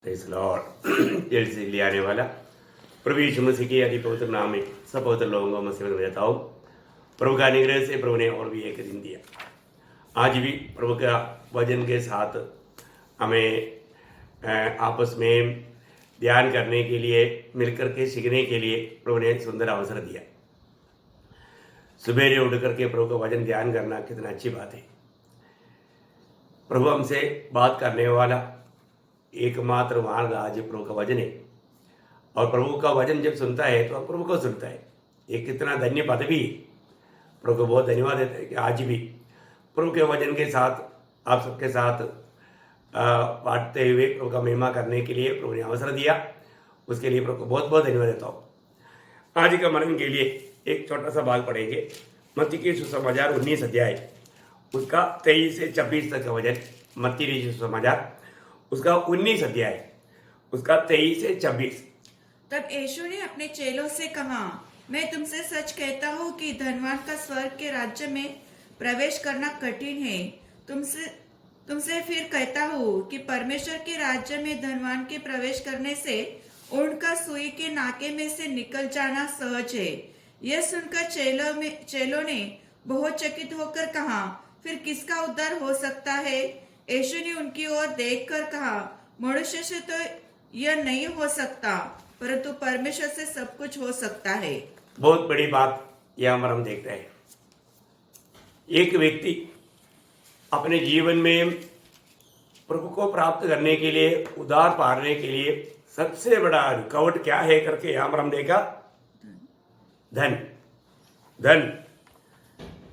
Praise Lord. जल्द से जल्दी आने वाला प्रभु यीशु मसीह के अति पवित्र नाम में सब पवित्र लोगों को मसीह में देता हूँ। प्रभु का अनुग्रह से प्रभु ने और भी एक दिन दिया। आज भी प्रभु का वचन के साथ हमें आपस में ध्यान करने के लिए, मिलकर के सीखने के लिए प्रभु ने सुंदर अवसर दिया। सुबह उठ करके प्रभु का वचन ध्यान करना कितना अच्छी बात है। प्रभु हमसे बात करने वाला एकमात्र मार्ग आज प्रभु का वचन है, और प्रभु का वचन जब सुनता है तो प्रभु को सुनता है। ये कितना धन्य पदवी है। प्रभु को बहुत धन्यवाद देते हैं कि आज भी प्रभु के वचन के साथ आप सबके साथ बांटते हुए प्रभु का महिमा करने के लिए प्रभु ने अवसर दिया। उसके लिए प्रभु को बहुत बहुत धन्यवाद देता हूँ। आज का मनन के लिए एक छोटा सा भाग पढ़ेंगे। मत्ती के सुसमाचार 19 अध्याय उसका 23 से 26 तक का वचन। मत्ती के सुसमाचार उसका 19 अध्याय उसका 23 से 26। तब यीशु ने अपने चेलों से कहा, मैं तुमसे सच कहता हूँ कि धनवान का स्वर्ग के राज्य में प्रवेश करना कठिन है। तुमसे फिर कहता हूँ कि परमेश्वर के राज्य में धनवान के प्रवेश करने से उनका सुई के नाके में से निकल जाना सहज है। यह सुनकर चेलों ने बहुत चकित होकर कहा, फिर किसका उद्धार हो सकता है? यीशु ने उनकी ओर देखकर कहा, मनुष्य से तो यह नहीं हो सकता, परंतु परमेश्वर से सब कुछ हो सकता है। बहुत बड़ी बात यहाँ पर हम देखते हैं। एक व्यक्ति अपने जीवन में प्रभु को प्राप्त करने के लिए, उद्धार पाने के लिए सबसे बड़ा रुकावट क्या है करके यहाँ पर हम देखा, धन। धन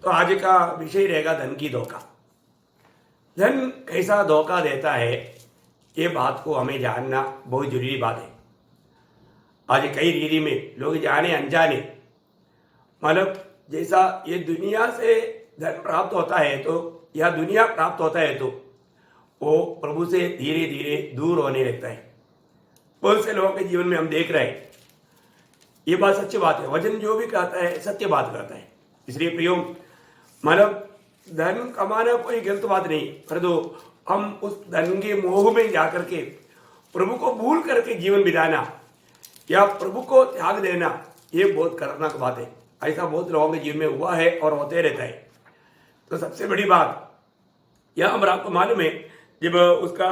तो आज का विषय रहेगा धन की धोखा। धन कैसा धोखा देता है, ये बात को हमें जानना बहुत जरूरी बात है। आज कई रीति में लोग जाने अनजाने, मतलब जैसा ये दुनिया से धन प्राप्त होता है तो या दुनिया प्राप्त होता है तो वो प्रभु से धीरे धीरे दूर होने लगता है। बहुत से लोगों के जीवन में हम देख रहे हैं। ये बात सच्ची बात है। वचन जो भी कहता है सत्य बात कहता है। इसलिए प्रियो, मतलब धन कमाना कोई गलत बात नहीं, परंतु हम उस धन के मोह में जाकर के प्रभु को भूल करके जीवन बिताना या प्रभु को त्याग देना, ये बहुत खतरनाक बात है। ऐसा बहुत लोगों के जीवन में हुआ है और होते रहता है। तो सबसे बड़ी बात यह हम आपको मालूम है, जब उसका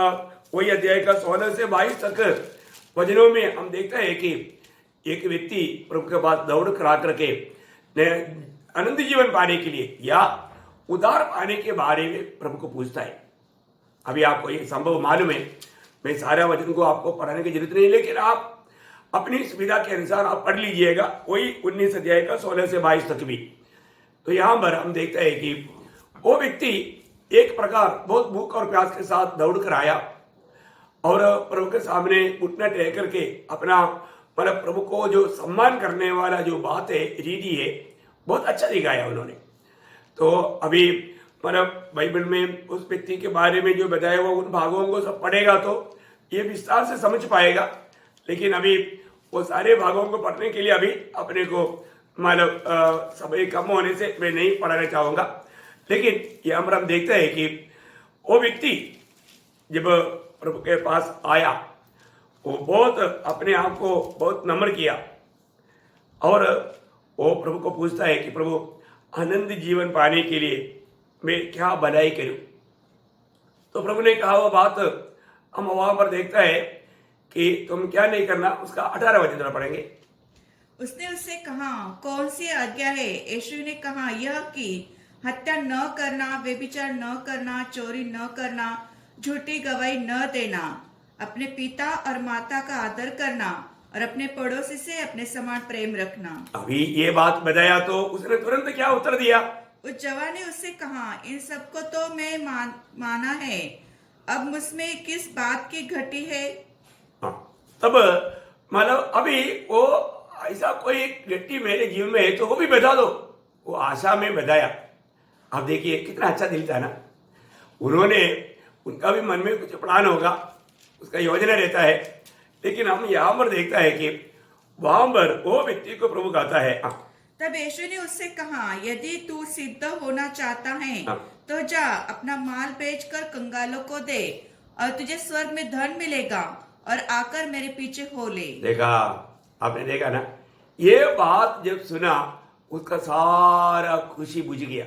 वही अध्याय का 16 से 22 तक वचनों में हम देखते हैं कि एक व्यक्ति प्रभु के पास दौड़ करा करके अनंत जीवन पाने के लिए या उद्धार पाने के बारे में प्रभु को पूछता है। अभी आपको ये संभव मालूम है, मैं सारा वचन को आपको पढ़ाने की जरूरत नहीं, लेकिन आप अपनी सुविधा के अनुसार आप पढ़ लीजिएगा, वही 19 अध्याय का 16 से 22 तक भी। तो यहाँ पर हम देखते हैं कि वो व्यक्ति एक प्रकार बहुत भूख और प्यास के साथ दौड़ कर आया और प्रभु के सामने घुटना टेक करके अपना, मतलब प्रभु को जो सम्मान करने वाला जो बात है, रीति है, बहुत अच्छा दिखाया उन्होंने। तो अभी मतलब बाइबल में उस व्यक्ति के बारे में जो बताया हुआ उन भागों को सब पढ़ेगा तो ये विस्तार से समझ पाएगा। लेकिन अभी वो सारे भागों को पढ़ने के लिए अभी अपने को मतलब समय कम होने से मैं नहीं पढ़ाना चाहूँगा। लेकिन यहाँ पर हम देखते हैं कि वो व्यक्ति जब प्रभु के पास आया, वो बहुत अपने आप को बहुत नम्र किया और वो प्रभु को पूछता है कि प्रभु, आनंद जीवन पाने के लिए मैं क्या भलाई करूं? तो प्रभु ने कहा वो बात हम वहां पर देखता है कि तुम क्या नहीं करना, उसका 18 वचन जरा पढ़ेंगे। उसने उससे कहा, कौन सी आज्ञा है? यीशु ने कहा, यह कि हत्या न करना, व्यभिचार न करना, चोरी न करना, झूठी गवाही न देना, अपने पिता और माता का आदर करना और अपने पड़ोसी से अपने समान प्रेम रखना। अभी ये बात बताया तो उसने तुरंत क्या उत्तर दिया? उस जवान ने उससे कहा, इन सबको तो मैं माना है, अब मुझमें किस बात की घटी है? हाँ, तब मतलब अभी वो ऐसा कोई घटी मेरे जीवन में है तो वो भी बता दो। वो आशा में बताया। अब देखिए कितना अच्छा दिल था ना। उन्होंने, उनका भी मन में कुछ प्लान होगा, उसका योजना रहता है। लेकिन हम यहाँ पर देखता है कि वहां पर वो व्यक्ति को प्रभु कहता है। तब यीशु ने उससे कहा, यदि तू सिद्ध होना चाहता है तो जा, अपना माल बेचकर कंगालों को दे और तुझे स्वर्ग में धन मिलेगा और आकर मेरे पीछे हो ले। देखा, आपने देखा ना, ये बात जब सुना उसका सारा खुशी बुझ गया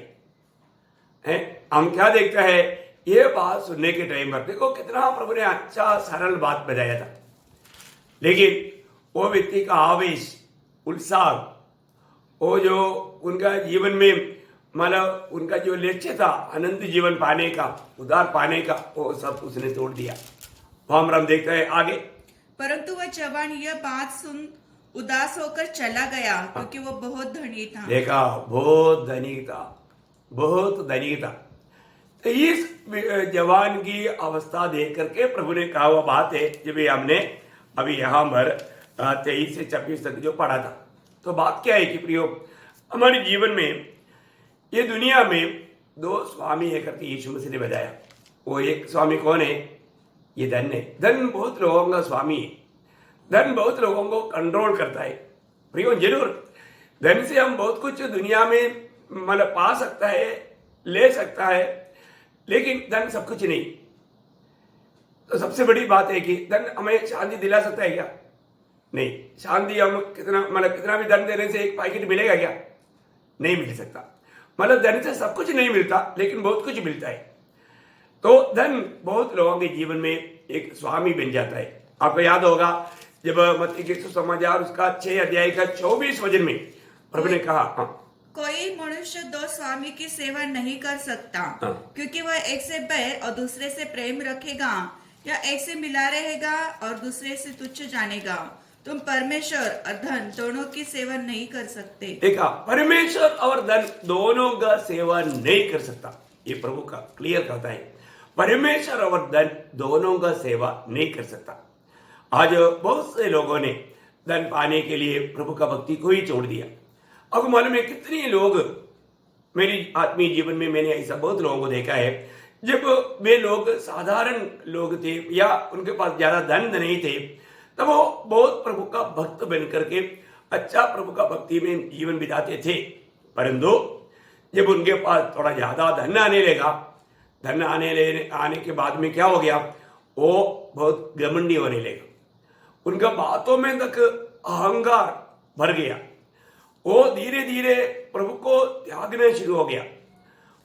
है। हम क्या देखते हैं, ये बात सुनने के टाइम पर देखो कितना प्रभु ने अच्छा सरल बात बताया था, लेकिन वो व्यक्ति का आवेश, उत्साह, वो जो उनका जीवन में मतलब उनका जो लक्ष्य था अनंत जीवन पाने का, उद्धार पाने का, वो सब उसने तोड़ दिया। हम देखते हैं आगे। परंतु वह जवान यह बात सुन उदास होकर चला गया, क्योंकि वो बहुत धनी था। देखा, बहुत धनी था, बहुत धनी था। तो इस जवान की अवस्था देख करके प्रभु ने कहा हुआ बात है, जब हमने अभी यहाँ पर 23 से 26 तक जो पढ़ा था, तो बात क्या है कि प्रियो, हमारे जीवन में ये दुनिया में दो स्वामी है करके यीशु मसीह ने बताया। वो एक स्वामी कौन है? ये धन है। धन बहुत लोगों का स्वामी है, धन बहुत लोगों को कंट्रोल करता है। प्रियो, जरूर धन से हम बहुत कुछ दुनिया में मतलब पा सकता है, ले सकता है, लेकिन धन सब कुछ नहीं। तो सबसे बड़ी बात है कि धन हमें शांति दिला सकता है क्या? नहीं। शांति हम कितना भी धन देने से एक पैकेट मिलेगा क्या? नहीं मिल सकता। मतलब धन से सब कुछ नहीं मिलता, लेकिन बहुत कुछ मिलता है। तो धन बहुत लोगों के जीवन में एक स्वामी बन जाता है। आपको याद होगा जब मत्ती के सुसमाचार उसका 6 अध्याय का 24 वचन में प्रभु ने कहा, कोई मनुष्य दो स्वामी की सेवा नहीं कर सकता, क्योंकि वह एक से बैर और दूसरे से प्रेम रखेगा, या एक से मिला रहेगा और दूसरे से तुच्छ जानेगा। तुम परमेश्वर और धन दोनों की सेवा नहीं कर सकते। देखा, परमेश्वर और धन दोनों का सेवा नहीं कर सकता, ये प्रभु का क्लियर कहता है। परमेश्वर और धन दोनों का सेवा नहीं कर सकता। आज बहुत से लोगों ने धन पाने के लिए प्रभु का भक्ति को ही छोड़ दिया। अब मालूम है कितने लोग, मेरी आत्मीय जीवन में मैंने ऐसा बहुत लोगों को देखा है, जब वे लोग साधारण लोग थे या उनके पास ज्यादा धन नहीं थे, तब वो बहुत प्रभु का भक्त बन करके अच्छा प्रभु का भक्ति में जीवन बिताते थे। परंतु जब उनके पास थोड़ा ज्यादा धन आने लगा, धन आने के बाद में क्या हो गया, वो बहुत घमंडी होने लगा। उनका बातों में तक अहंकार भर गया। वो धीरे धीरे प्रभु को त्यागना शुरू हो गया।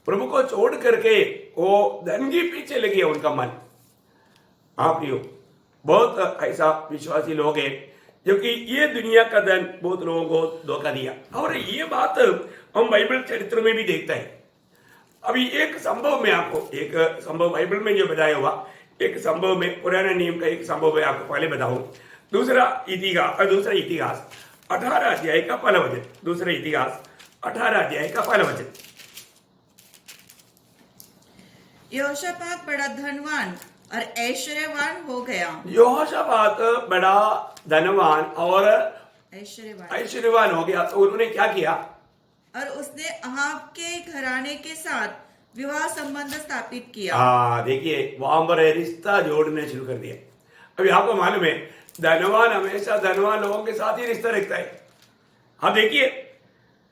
प्रभु को छोड़ करके वो धन के पीछे लग गया उनका मन। आप बहुत ऐसा विश्वासी लोग हैं जो कि ये दुनिया का धन बहुत लोगों को धोखा दिया। और ये बात हम बाइबल चरित्र में भी देखते हैं। अभी एक संभव में आपको एक संभव बाइबल में जो बताया हुआ एक संभव में, पुराने नियम का एक संभव में आपको पहले बताऊं। दूसरा इतिहास 18 अध्याय का पहला वचन। दूसरा इतिहास 18 अध्याय का पहला वचन। यहोशापात बड़ा धनवान और ऐश्वर्यवान हो गया। यहोशापात बड़ा धनवान और ऐश्वर्यवान हो गया। तो उन्होंने क्या किया? और उसने अहाब के घराने के साथ विवाह संबंध स्थापित किया। देखिए, वहां पर रिश्ता जोड़ने शुरू कर दिया। अभी आपको मालूम है, धनवान हमेशा धनवान लोगों के साथ ही रिश्ता रखता है। हाँ, देखिए,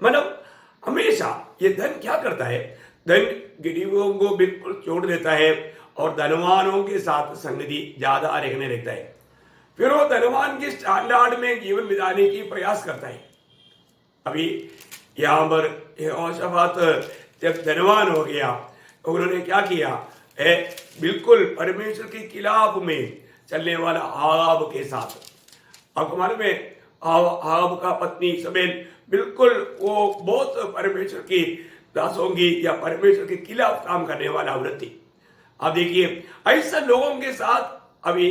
मतलब हमेशा ये धन क्या करता है, धन गरीबों को बिल्कुल छोड़ देता है और धनवानों के साथ संगति ज्यादा रखने लगता है। फिर वो धनवान के स्टैंडर्ड में जीवन बिताने की प्रयास करता है। अभी यहाँ पर यहोशापात जब धनवान हो गया तो उन्होंने क्या किया, बिल्कुल परमेश्वर के खिलाफ में चलने वाला आहाब के साथ। आपको मालूम है, आहाब का पत्नी इजबेल बिल्कुल वो बहुत परमेश्वर की दासों की या परमेश्वर के खिलाफ काम करने वाला औरत थी। आप देखिए, ऐसे लोगों के साथ अभी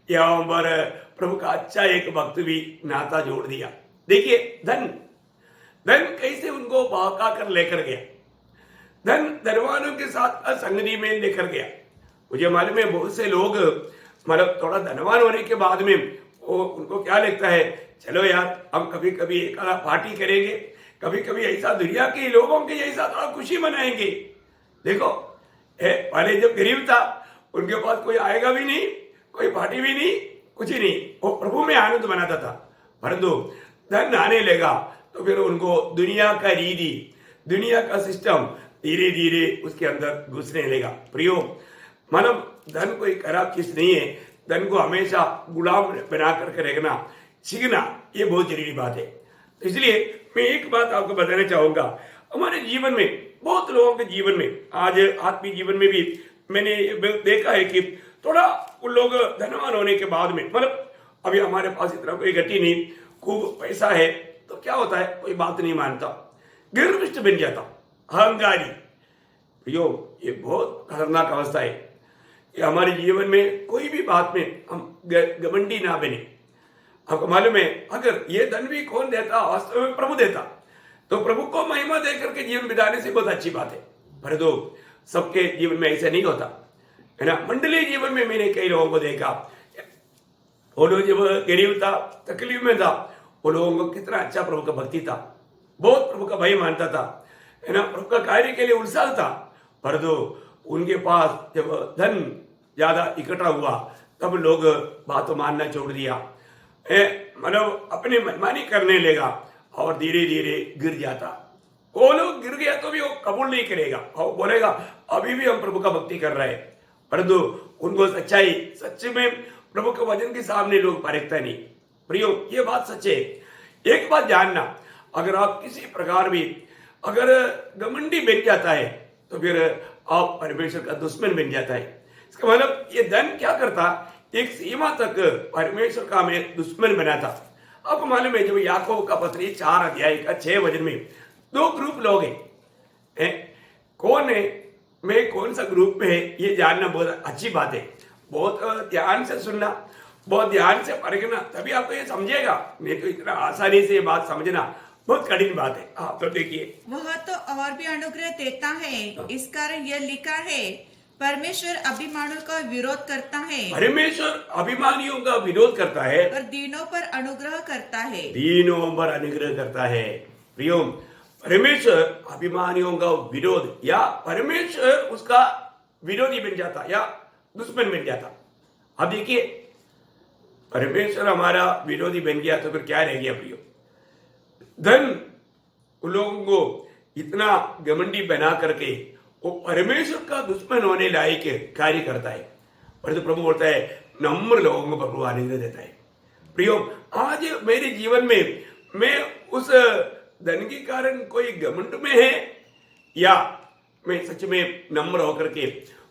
यहाँ पर प्रभु का अच्छा एक भक्त भी नाता जोड़ दिया। देखिए, धन कैसे उनको बहका कर लेकर गया, धन धनवानों के साथ असंगति में लेकर गया। मुझे मालूम है बहुत से लोग मतलब थोड़ा धनवान होने के बाद में उनको क्या लगता है, चलो यार हम कभी कभी एक पार्टी करेंगे, कभी कभी ऐसा दुनिया के लोगों के जैसा थोड़ा खुशी मनाएंगे। देखो, पहले जब गरीब था उनके पास कोई आएगा भी नहीं, कोई पार्टी भी नहीं, कुछ ही नहीं, वो प्रभु में आनंद मनाता था। परंतु धन आने लगा तो फिर उनको दुनिया का रीति, दुनिया का सिस्टम धीरे धीरे उसके अंदर घुसने लगा। प्रियो, मानव धन कोई खराब चीज नहीं है, धन को हमेशा गुलाम बना करके रखना सीखना, ये बहुत जरूरी बात है। तो इसलिए मैं एक बात आपको बताना चाहूंगा, हमारे जीवन में, बहुत लोगों के जीवन में, आज आत्मीय जीवन में भी मैंने देखा है कि थोड़ा उन लोग धनवान होने के बाद में, मतलब अभी हमारे पास इतना कोई घटी नहीं, खूब पैसा है, तो क्या होता है, कोई बात नहीं मानता, गर्विष्ठ बन जाता, अहंकारी। यो ये बहुत खतरनाक अवस्था है। ये हमारे जीवन में कोई भी बात में हम घमंडी ना बने। आपको मालूम है, अगर ये धन भी कौन देता, वास्तव में प्रभु देता, तो प्रभु को महिमा दे करके जीवन बिताने से बहुत अच्छी बात है। पर तो सबके जीवन में ऐसा नहीं होता है ना। मंडलीय जीवन में मैंने कई लोगों को देखा, वो लोग जब गरीब था, तकलीफ में था, वो लोगों को कितना अच्छा प्रभु का भक्ति था, बहुत प्रभु का भय मानता था, है ना, प्रभु का कार्य के लिए उत्साह था। पर तो उनके पास जब धन ज्यादा इकट्ठा हुआ, तब लोग बातों मानना छोड़ दिया, मतलब अपनी मनमानी करने लगा और धीरे धीरे गिर जाता। वो लोग गिर गया तो भी वो कबूल नहीं करेगा और बोलेगा अभी भी हम प्रभु का भक्ति कर रहे हैं, परंतु उनको सच्चाई, सच में प्रभु के वचन के सामने लोग परखता नहीं। प्रियो, ये बात सच है। एक बात जानना, अगर आप किसी प्रकार भी अगर घमंडी बन जाता है, तो फिर आप परमेश्वर का दुश्मन बन जाता है। इसका मतलब ये धन क्या करता, एक सीमा तक परमेश्वर का हमें दुश्मन बनाता। आपको मालूम है, जब याकूब का पत्री 4 अध्याय का 6 वचन में 2 ग्रुप लोग हैं, कौन है, मैं कौन सा ग्रुप में है, ये जानना बहुत अच्छी बात है। बहुत ध्यान से सुनना, बहुत ध्यान से परखना, तभी आपको ये समझेगा। नहीं तो इतना आसानी से ये बात समझना बहुत कठिन बात है। आप तो देखिए, वह तो और भी अनुग्रह देता है, इस कारण यह लिखा है, परमेश्वर अभिमानियों का विरोध करता है, परमेश्वर अभिमानियों का विरोध करता है, और दीनों पर अनुग्रह करता है। दीनों पर अनुग्रह करता है। प्रियो, परमेश्वर अभिमानियों का विरोध, या परमेश्वर उसका विरोधी बन जाता या दुश्मन बन जाता। अब देखिए, परमेश्वर हमारा विरोधी बन गया तो फिर क्या रह गया प्रियो? धन उन लोगों को इतना घमंडी बना करके वो परमेश्वर का दुश्मन होने लायक कार्य करता है। परंतु प्रभु बोलता है, नम्र लोगों को प्रभु आनंद देता है। प्रियो, आज मेरे जीवन में मैं उस धन के कारण कोई घमंड में है, या मैं सच में नम्र होकर के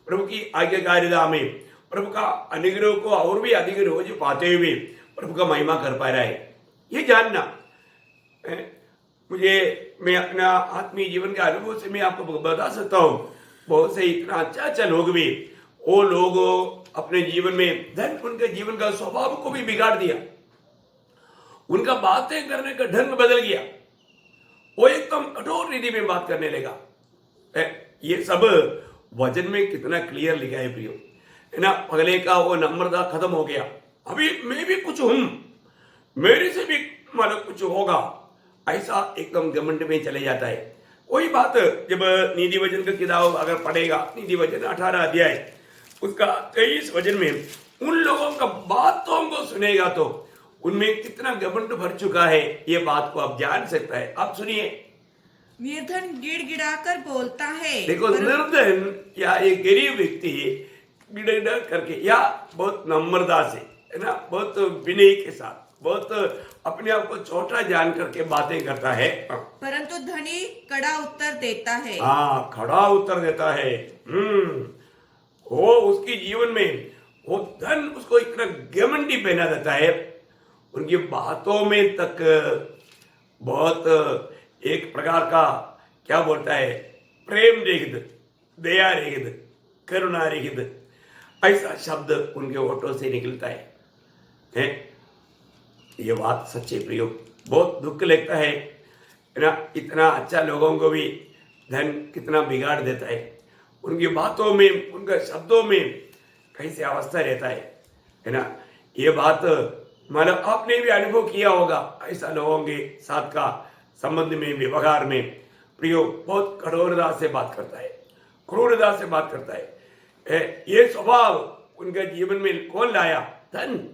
प्रभु की आज्ञाकारिता में प्रभु का अनुग्रह को और भी अधिक रोज पाते हुए प्रभु का महिमा कर पा रहा है, ये जानना। मैं अपना आत्मीय जीवन के अनुभव से मैं आपको बता सकता हूँ, बहुत से इतना अच्छा लोग भी, वो लोग अपने जीवन में धन उनके जीवन का स्वभाव को भी बिगाड़ दिया, उनका बातें करने का ढंग बदल गया, वो एकदम कठोर रीति में बात करने लगा। ये सब वचन में कितना क्लियर लिखा है प्रियो, है ना। पहले का वो नम्रता खत्म हो गया, अभी मैं भी कुछ हूं, मेरे से भी मतलब कुछ होगा, ऐसा एकदम घमंड में चले जाता है। वही बात जब नीति वचन का किताब अगर पढ़ेगा, नीति वचन 18 अध्याय उसका 23 वचन में उन लोगों का बातों को सुनेगा तो उनमें कितना घमंड भर चुका है, ये बात को आप जान सकता है। आप सुनिए, निर्धन गिड़गिड़ाकर बोलता है। देखो, निर्धन या एक गरीब व्यक्ति गिड़गिड़ा करके या बहुत नम्रता से, है ना, बहुत विनय के साथ, बहुत अपने आप को छोटा जान करके बातें करता है, परंतु धनी कड़ा उत्तर देता है। हाँ, खड़ा उत्तर देता है। वो उसके जीवन में वो धन उसको इतना घमंडी बना देता है, उनकी बातों में तक बहुत एक प्रकार का क्या बोलता है, प्रेम रहित, दया रहित, करुणा रहित, ऐसा शब्द उनके होठों से निकलता है। ये बात सच्चे प्रियो, बहुत दुख लगता है ना। इतना अच्छा लोगों को भी धन कितना बिगाड़ देता है, उनकी बातों में, उनके शब्दों में कैसे अवस्था रहता है ना। ये बात मतलब आपने भी अनुभव किया होगा, ऐसा लोगों के साथ का संबंध में, व्यवहार में प्रियो बहुत कठोरता से बात करता है, क्रूरता से बात करता है। ये स्वभाव उनके जीवन में कौन लाया? धन।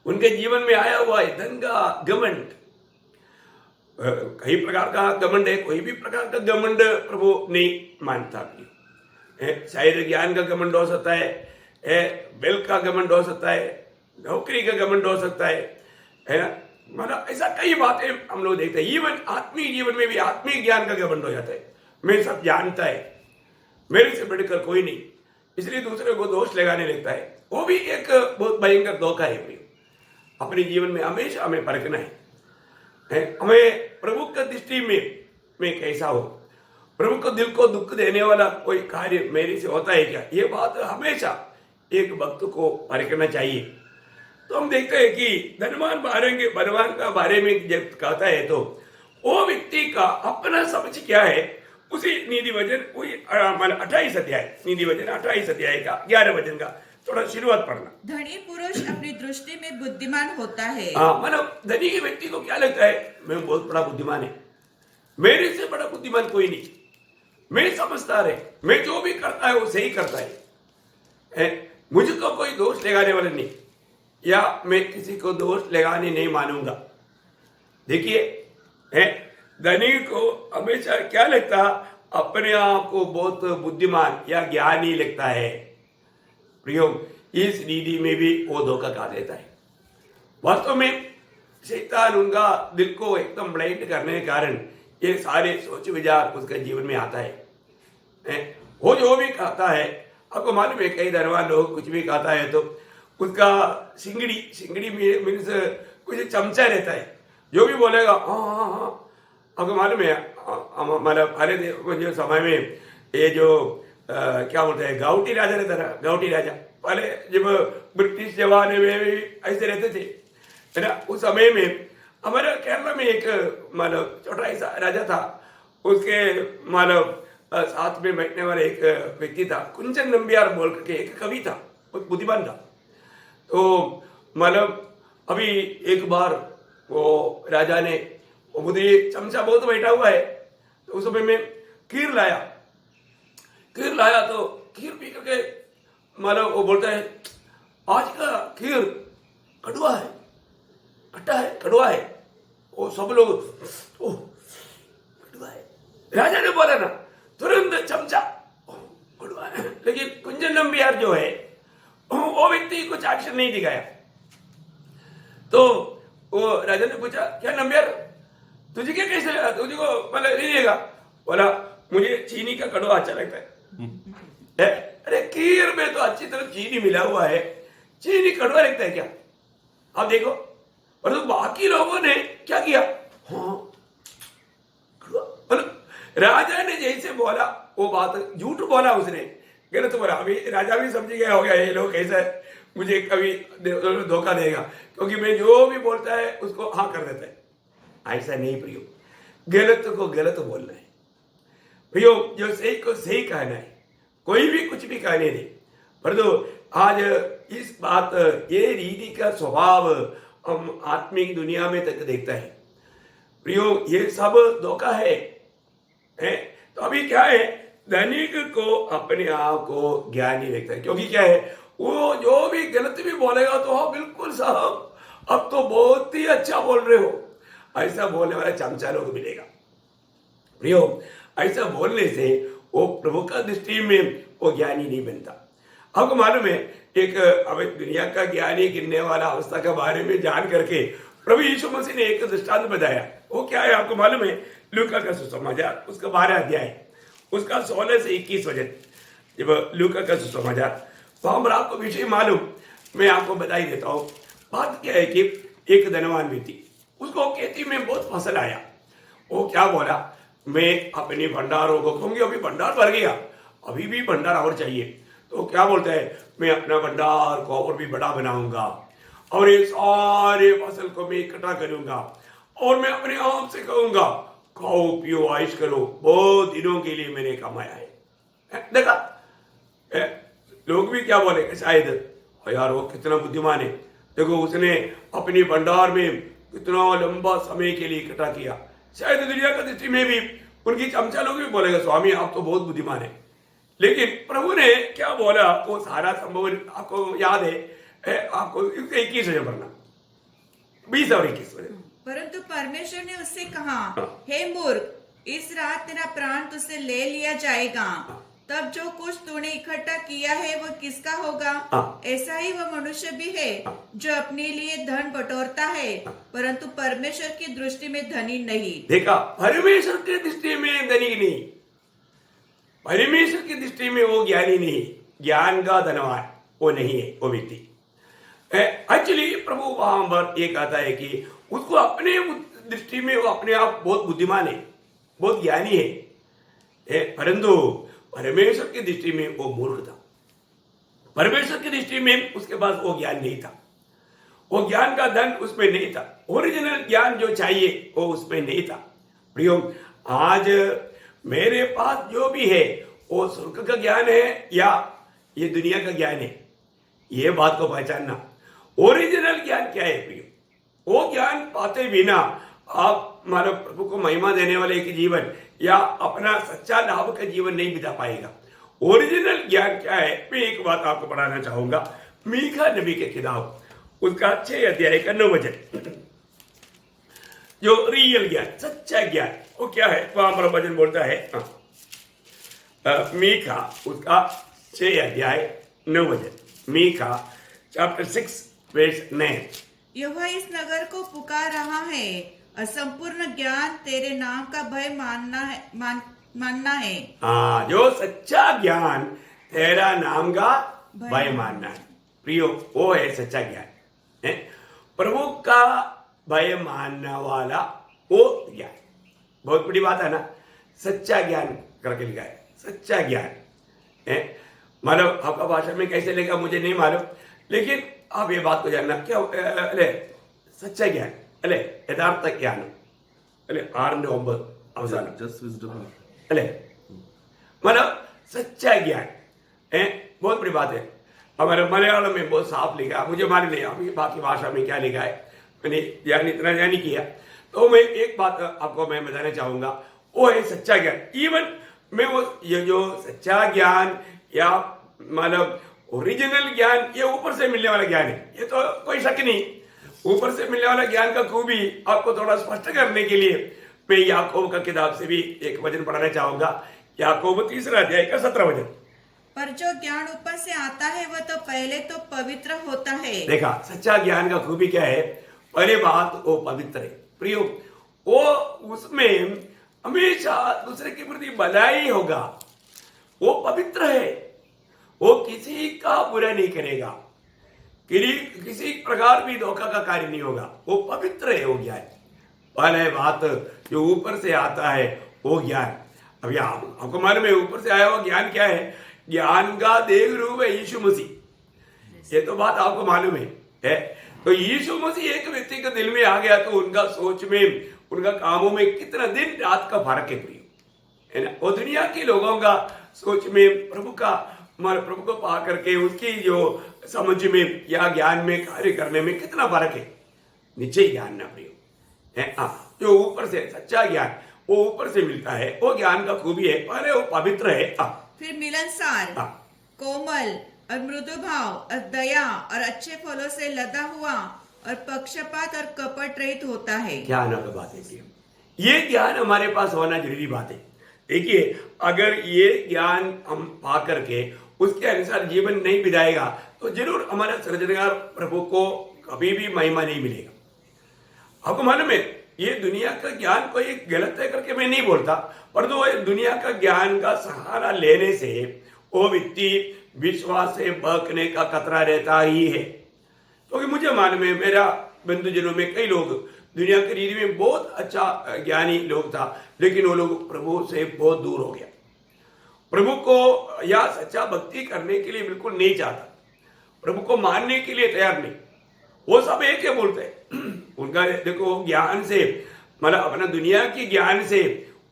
उनके जीवन में आया हुआ है धन का घमंड। कई प्रकार का घमंड है, कोई भी प्रकार का घमंड प्रभु नहीं मानता। शायद ज्ञान का घमंड हो सकता है, बिल का घमंड हो सकता है, नौकरी का घमंड हो सकता है ना। मतलब ऐसा कई बातें हम लोग देखते हैं। इवन आत्मिक जीवन में भी आत्मिक ज्ञान का घमंड हो जाता है। मैं सब जानता है, मेरे से बढ़कर कोई नहीं, इसलिए दूसरे को दोष लगाने लगता है। वो भी एक बहुत भयंकर धोखा है प्रिय। अपने जीवन में हमेशा हमें परखना है, हमें प्रभु का दृष्टि में कैसा हो, प्रभु को दिल को दुख देने वाला कोई कार्य मेरे से होता है क्या, ये बात हमेशा एक भक्त को परखना चाहिए। तो हम देखते हैं कि धनवान बारेंगे बलवान का बारे में जब कहता है तो वो व्यक्ति का अपना समझ क्या है, उसी नीति वचन वही 28 अध्याय, नीति वचन 28 अध्याय का 11 वचन का थोड़ा शुरुआत पढ़ना। धनी पुरुष अपनी दृष्टि में बुद्धिमान होता है। मतलब धनी के व्यक्ति को क्या लगता है, मैं बहुत बड़ा बुद्धिमान है, मेरे से बड़ा बुद्धिमान कोई नहीं, मैं समझदार है, मैं जो भी करता है वो सही करता है, मुझको कोई दोष लगाने वाला नहीं, या मैं किसी को दोष लगाने नहीं मानूंगा। देखिए धनी को हमेशा क्या लगता, अपने आप को बहुत बुद्धिमान या ज्ञानी लगता है। प्रियो, इस रीति में भी वो धोखा खा देता है। वास्तव में शैतान उनका दिल को एकदम ब्लाइंड करने के कारण ये सारे सोच विचार उसके जीवन में आता है। वो जो भी खाता है, आपको मालूम है कई धनवान लोग कुछ भी खाता है तो उसका सिंगड़ी मीन्स कुछ चमचा रहता है, जो भी बोलेगा हाँ हाँ हाँ। आपको मालूम है हमारा भारत जो समय में ये जो क्या बोलते हैं गाउटी राजा रहता था, गाउटी राजा पहले जब ब्रिटिश जमाने में भी ऐसे रहते थे, है ना। उस समय में हमारे केरला में एक मतलब छोटा ऐसा राजा था, उसके मतलब साथ में बैठने वाला एक व्यक्ति था, कुंचन नंबियार बोल करके एक कवि था, बहुत बुद्धिमान था। तो मतलब अभी एक बार वो राजा ने, वो मुझे चमचा बहुत बैठा हुआ है, तो उस समय में खीर लाया तो खीर पी करके मतलब वो बोलता है आज का खीर कड़वा है, खट्टा है, कड़वा है। वो सब लोग ओह कड़वा है, राजा ने बोला ना तुरंत चमचा कड़वा है। लेकिन कुंजन नंबियार जो है वो व्यक्ति कुछ एक्शन नहीं दिखाया। तो वो राजा ने पूछा क्या नंबियार तुझे क्या कैसे लगा, तुझे को मतलब नहीं देगा? बोला मुझे चीनी का कड़वा अच्छा लगता है। अरे खीर में तो अच्छी तरह चीनी मिला हुआ है, चीनी कड़वा लगता है क्या? आप देखो। और तो बाकी लोगों ने क्या किया, हाँ कड़वा। मतलब राजा ने जैसे बोला वो बात झूठ बोला, उसने गलत बोला। अभी राजा भी समझ गया हो गया ये लोग कैसा मुझे कभी धोखा देगा, क्योंकि मैं जो भी बोलता है उसको हाँ कर देता है। ऐसा नहीं प्रियो, गलत को गलत बोलना है प्रियो, जो सही को सही कहना है, कोई भी कुछ भी कहने नहीं। परंतु आज इस बात ये रीति का स्वभाव हम आत्मिक दुनिया में तक देखता है प्रियो, ये सब धोखा है। तो अभी क्या है, धनिक को अपने आप को ज्ञानी लगता है, क्योंकि क्या है वो जो भी गलत भी बोलेगा तो हाँ बिल्कुल साहब अब तो बहुत ही अच्छा बोल रहे हो, ऐसा बोलने वाला चमचा लोग मिलेगा प्रियो। ऐसा बोलने से वो प्रभु का दृष्टि में वो ज्ञानी नहीं बनता। आपको मालूम है एक हमें दुनिया का ज्ञानी गिनने वाला अवस्था के बारे में जान करके प्रभु यीशु मसीह ने एक दृष्टांत बताया। वो क्या है आपको मालूम है, लूका का सुसमाचार उसका 12 अध्याय उसका 16 से 21 वचन। जब लूका का सुसमाचार वहां पर आपको विषय मालूम, मैं आपको बता ही देता हूँ। बात क्या है कि एक धनवान व्यक्ति, उसको खेती में बहुत फसल आया। वो क्या बोला, मैं अपने भंडारों को कहूंगी अभी भंडार भर गया, अभी भी भंडार और चाहिए। तो क्या बोलता है, मैं अपना भंडार को और भी बड़ा बनाऊंगा और ये सारे फसल को मैं इकट्ठा करूंगा और मैं अपने आप से कहूंगा खाओ पियो आइश करो, बहुत दिनों के लिए मैंने कमाया है। देखा लोग भी क्या बोले शायद यार वो कितना बुद्धिमान है, देखो उसने अपनी भंडार में कितना लंबा समय के लिए इकट्ठा किया। शायद दुनिया का दृष्टि में भी उनकी चमचा लोग भी बोलेगा स्वामी आप तो बहुत बुद्धिमान है। लेकिन प्रभु ने क्या बोला वो सारा संभव आपको याद है, आपको 21 वचन पढ़ना, 20 और 21 वचन। परंतु परमेश्वर ने उससे कहा, हे मूर्ख, इस रात तेरा प्राण तुझसे ले लिया जाएगा, तब जो कुछ तूने इकट्ठा किया है वह किसका होगा? हाँ। ऐसा ही वह मनुष्य भी है जो अपने लिए धन बटोरता है, परंतु परमेश्वर की दृष्टि में धनी नहीं। देखा, परमेश्वर की दृष्टि में धनी नहीं, परमेश्वर की दृष्टि में वो ज्ञानी नहीं, ज्ञान का धनवान वो नहीं है वो व्यक्ति। एक्चुअली प्रभु वहां पर ये कहता है कि उसको अपने दृष्टि में वो अपने आप बहुत बुद्धिमान है, बहुत ज्ञानी है, परंतु परमेश्वर की दृष्टि में वो मूर्ख था। परमेश्वर की दृष्टि में उसके पास वो ज्ञान नहीं था, वो ज्ञान का धन उसमें नहीं था, ओरिजिनल ज्ञान जो चाहिए वो उसमें नहीं था। प्रियो, आज मेरे पास जो भी है वो स्वर्ग का ज्ञान है या ये दुनिया का ज्ञान है, ये बात को पहचानना। ओरिजिनल ज्ञान क्या है प्रियो? वो ज्ञान पाते बिना आप मानो प्रभु को महिमा देने वाले एक जीवन या अपना सच्चा लाभ का जीवन नहीं बिता पाएगा। ओरिजिनल ज्ञान क्या है? मैं एक बात आपको पढ़ाना चाहूंगा, मीका नबी के किताब उसका 6 अध्याय का 9 वचन, जो रियल ज्ञान, सच्चा ज्ञान वो क्या है? वहां पर वचन बोलता है, मीका उसका 6 अध्याय 9 वचन, मीका चैप्टर 6 वर्स 9। यहोवा इस नगर को पुकार रहा है, असंपूर्ण ज्ञान तेरे नाम का भय मानना है। हाँ, जो सच्चा ज्ञान तेरा नाम का भय मानना है प्रियो, वो है सच्चा ज्ञान है। प्रभु का भय मानने वाला वो ज्ञान, बहुत बड़ी बात है ना, सच्चा ज्ञान करके लिखा है, सच्चा ज्ञान है। मतलब आपका भाषा में कैसे लेगा मुझे नहीं मालूम, लेकिन आप ये बात को जानना क्या, अरे सच्चा ज्ञान, अरे यथार्थ ज्ञान, अरे 6 അവസാനം अले मतलब सच्चा ज्ञान है, बहुत बड़ी बात है। हमारे मलयालम में बहुत साफ लिखा, मुझे मालूम नहीं अभी बाकी भाषा में क्या लिखा है, मैंने इतना ध्यान नहीं किया। तो मैं एक बात आपको मैं बताना चाहूंगा, वो है सच्चा ज्ञान। इवन मैं वो ये जो सच्चा ज्ञान या मतलब ओरिजिनल ज्ञान, ये ऊपर से मिलने वाला ज्ञान है, ये तो कोई शक नहीं। ऊपर से मिलने वाला ज्ञान का खूबी आपको थोड़ा स्पष्ट करने के लिए मैं याकूब का किताब से भी एक वचन पढ़ाना चाहूंगा, याकूब 3 अध्याय का 17 वचन। पर जो ज्ञान ऊपर से आता है वह तो पहले तो पवित्र होता है। देखा, सच्चा ज्ञान का खूबी क्या है? पहले बात वो पवित्र है प्रियो, वो उसमें हमेशा दूसरे के प्रति भलाई होगा, वो पवित्र है, वो किसी का बुरा नहीं करेगा, किसी प्रकार भी धोखा का कार्य नहीं होगा, वो पवित्र है वो ज्ञान। पहले बात जो ऊपर से आता है वो ज्ञान। अब आपको मालूम है ऊपर से आया हुआ ज्ञान क्या है? ज्ञान का देह रूप है यीशु मसीह, ये तो बात आपको मालूम है। तो यीशु मसीह एक व्यक्ति के दिल में आ गया तो उनका सोच में, उनका कामों में कितना दिन रात का फर्क है प्रिय, है ना। वो दुनिया के लोगों का सोच में प्रभु को पा करके उसकी जो समझ में या ज्ञान में कार्य करने में कितना फर्क है, निश्चय ज्ञान ना प्रिय है। जो ऊपर से सच्चा ज्ञान वो ऊपर से मिलता है, वो ज्ञान का खूबी है, पहले वो पवित्र है, फिर मिलनसार, कोमल और मृदु भाव और दया और अच्छे फलों से लदा हुआ और पक्षपात और कपट रहित होता है। ज्ञान की बात है, ये ज्ञान हमारे पास होना जरूरी बात है। देखिए, अगर ये ज्ञान हम पा करके उसके अनुसार जीवन नहीं बिताएगा तो जरूर हमारा सृजनहार प्रभु को कभी भी महिमा नहीं मिलेगा। आपको मालूम है, ये दुनिया का ज्ञान कोई गलत है करके मैं नहीं बोलता, परंतु वो दुनिया का ज्ञान का सहारा लेने से वो व्यक्ति विश्वास से बहकने का खतरा रहता ही है। क्योंकि मुझे मालूम है, मेरा बंधुजनों में कई लोग दुनिया की रीति में बहुत अच्छा ज्ञानी लोग था, लेकिन वो लोग प्रभु से बहुत दूर हो गया, प्रभु को या सच्चा भक्ति करने के लिए बिल्कुल नहीं चाहता, प्रभु को मानने के लिए तैयार नहीं। वो सब एक है बोलते हैं उनका देखो ज्ञान से, मतलब अपना दुनिया की ज्ञान से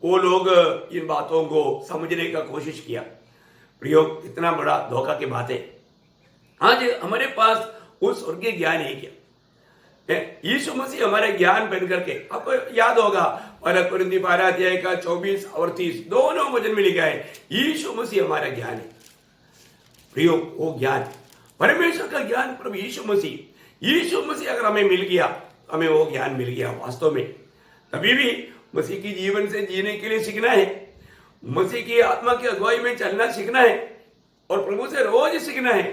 वो लोग इन बातों को समझने का कोशिश किया। प्रयोग इतना बड़ा धोखा की बात है। आज हमारे पास वो स्वर्गीय ज्ञान है क्या? यीशु मसीह हमारे ज्ञान बन करके, आपको याद होगा 1 कुरिन्थी 12 अध्याय का 24 और 30 दोनों वचन में लिखा है, यीशु मसीह हमारा ज्ञान है। प्रयोग वो ज्ञान, परमेश्वर का ज्ञान प्रभु यीशु मसीह अगर हमें मिल गया, हमें वो ज्ञान मिल गया वास्तव में, तभी भी मसीह की जीवन से जीने के लिए सीखना है। मसीह की आत्मा की अगुवाई में चलना सीखना है और प्रभु से रोज सीखना है,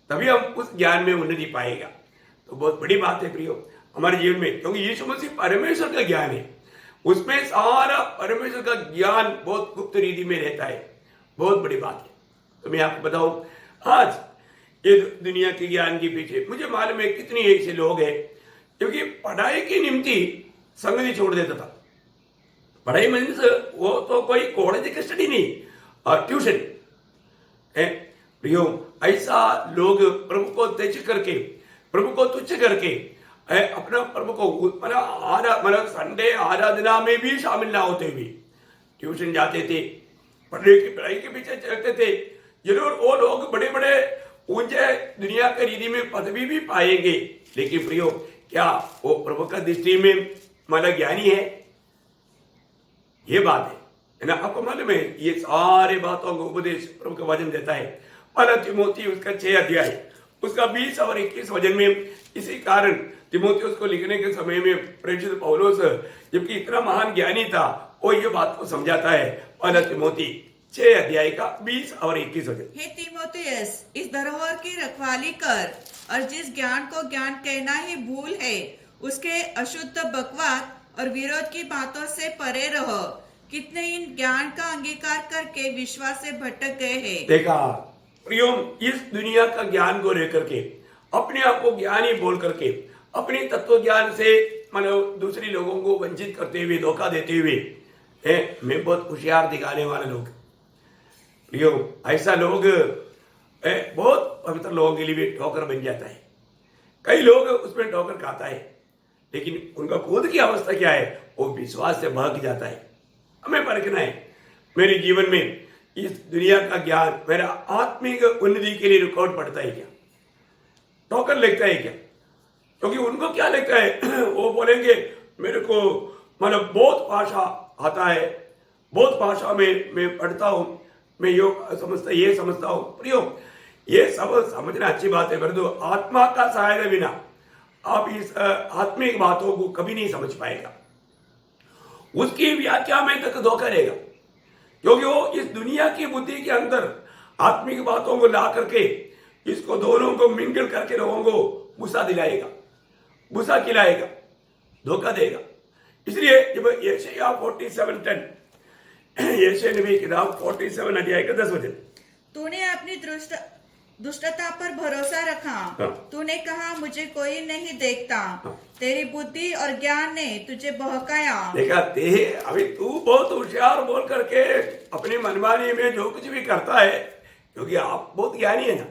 तभी हम उस ज्ञान में उन्नति पाएगा। तो बहुत बड़ी बात है प्रियो हमारे जीवन में, क्योंकि यीशु मसीह परमेश्वर का ज्ञान है, उसमें सारा परमेश्वर का ज्ञान बहुत गुप्त रीति में रहता है। बहुत बड़ी बात है। तो मैं आपको बताऊं, आज ये दुनिया के ज्ञान के पीछे मुझे मालूम है कितनी ऐसे लोग हैं, क्योंकि पढ़ाई की निमित्त संगति छोड़ देता था। पढ़ाई मीन्स वो तो कोई कॉलेज की स्टडी नहीं और ट्यूशन है प्रियो। ऐसा लोग प्रभु को त्यज करके, प्रभु को तुच्छ करके अपना प्रभु को मतलब संडे आराधना में भी शामिल ना होते हुए ट्यूशन जाते थे, पढ़ाई के पीछे चलते थे। जरूर वो लोग बड़े बड़े ऊंचे दुनिया के रीति में पदवी भी पाएंगे, लेकिन प्रियो क्या वो प्रभु का दृष्टि में मतलब ज्ञानी है? ये बात है ना। आपको मालूम है ये सारे बातों का उपदेश प्रभु का वचन देता है। पहला तिमोथी उसका 6 अध्याय उसका 20 और 21 वचन में, इसी कारण तिमोथियुस को लिखने के समय में प्रेरित पौलुस जबकि इतना महान ज्ञानी था, वो ये बात को समझाता है। पहला तिमोथी 6 अध्याय का 20 और 21 वचन। हे तीमुथियुस, इस धरोहर की रखवाली कर और जिस ज्ञान को ज्ञान कहना ही भूल है, उसके अशुद्ध बकवास और विरोध की बातों से परे रहो। कितने इन ज्ञान का अंगीकार करके विश्वास से भटक गए हैं। देखा प्रियो, इस दुनिया का ज्ञान को लेकर के अपने आप को ज्ञानी बोल करके अपने तत्व ज्ञान से मतलब दूसरे लोगों को वंचित करते हुए, धोखा देते हुए मैं बहुत होशियार दिखाने वाले लोग प्रियो, ऐसा लोग बहुत पवित्र लोगों के लिए भी ठोकर बन जाता है। कई लोग उसमें ठोकर खाता है, लेकिन उनका खुद की अवस्था क्या है? वो विश्वास से भाग जाता है। हमें परखना है मेरे जीवन में इस दुनिया का ज्ञान मेरा आत्मिक उन्नति के लिए रिकॉर्ड पड़ता है क्या, ठोकर लगता है क्या? क्योंकि उनको क्या लगता है वो बोलेंगे मेरे को मतलब बहुत भाषा आता है, बहुत भाषा में मैं पढ़ता हूँ, मैं ये समझता हूँ। प्रियो ये सब समझना अच्छी बात है, परंतु आत्मा का सहायता बिना आप इस आत्मिक बातों को कभी नहीं समझ पाएगा। उसकी व्याख्या में तक धोखा रहेगा, क्योंकि वो इस दुनिया की बुद्धि के अंदर आत्मिक बातों को ला करके इसको दोनों को मिंगल करके लोगों को भूसा दिलाएगा, भूसा खिलाएगा, धोखा देगा। इसलिए जब यशायाह 47:10 यशायाह नबी किताब 47 अध्याय का 10 वचन, तूने अपनी दुष्टता पर भरोसा रखा। तूने कहा मुझे कोई नहीं देखता। तेरी बुद्धि और ज्ञान ने तुझे बहकाया। देखा अभी तू बहुत होशियार बोल करके अपनी मनमानी में जो कुछ भी करता है, क्योंकि आप बहुत ज्ञानी है ना,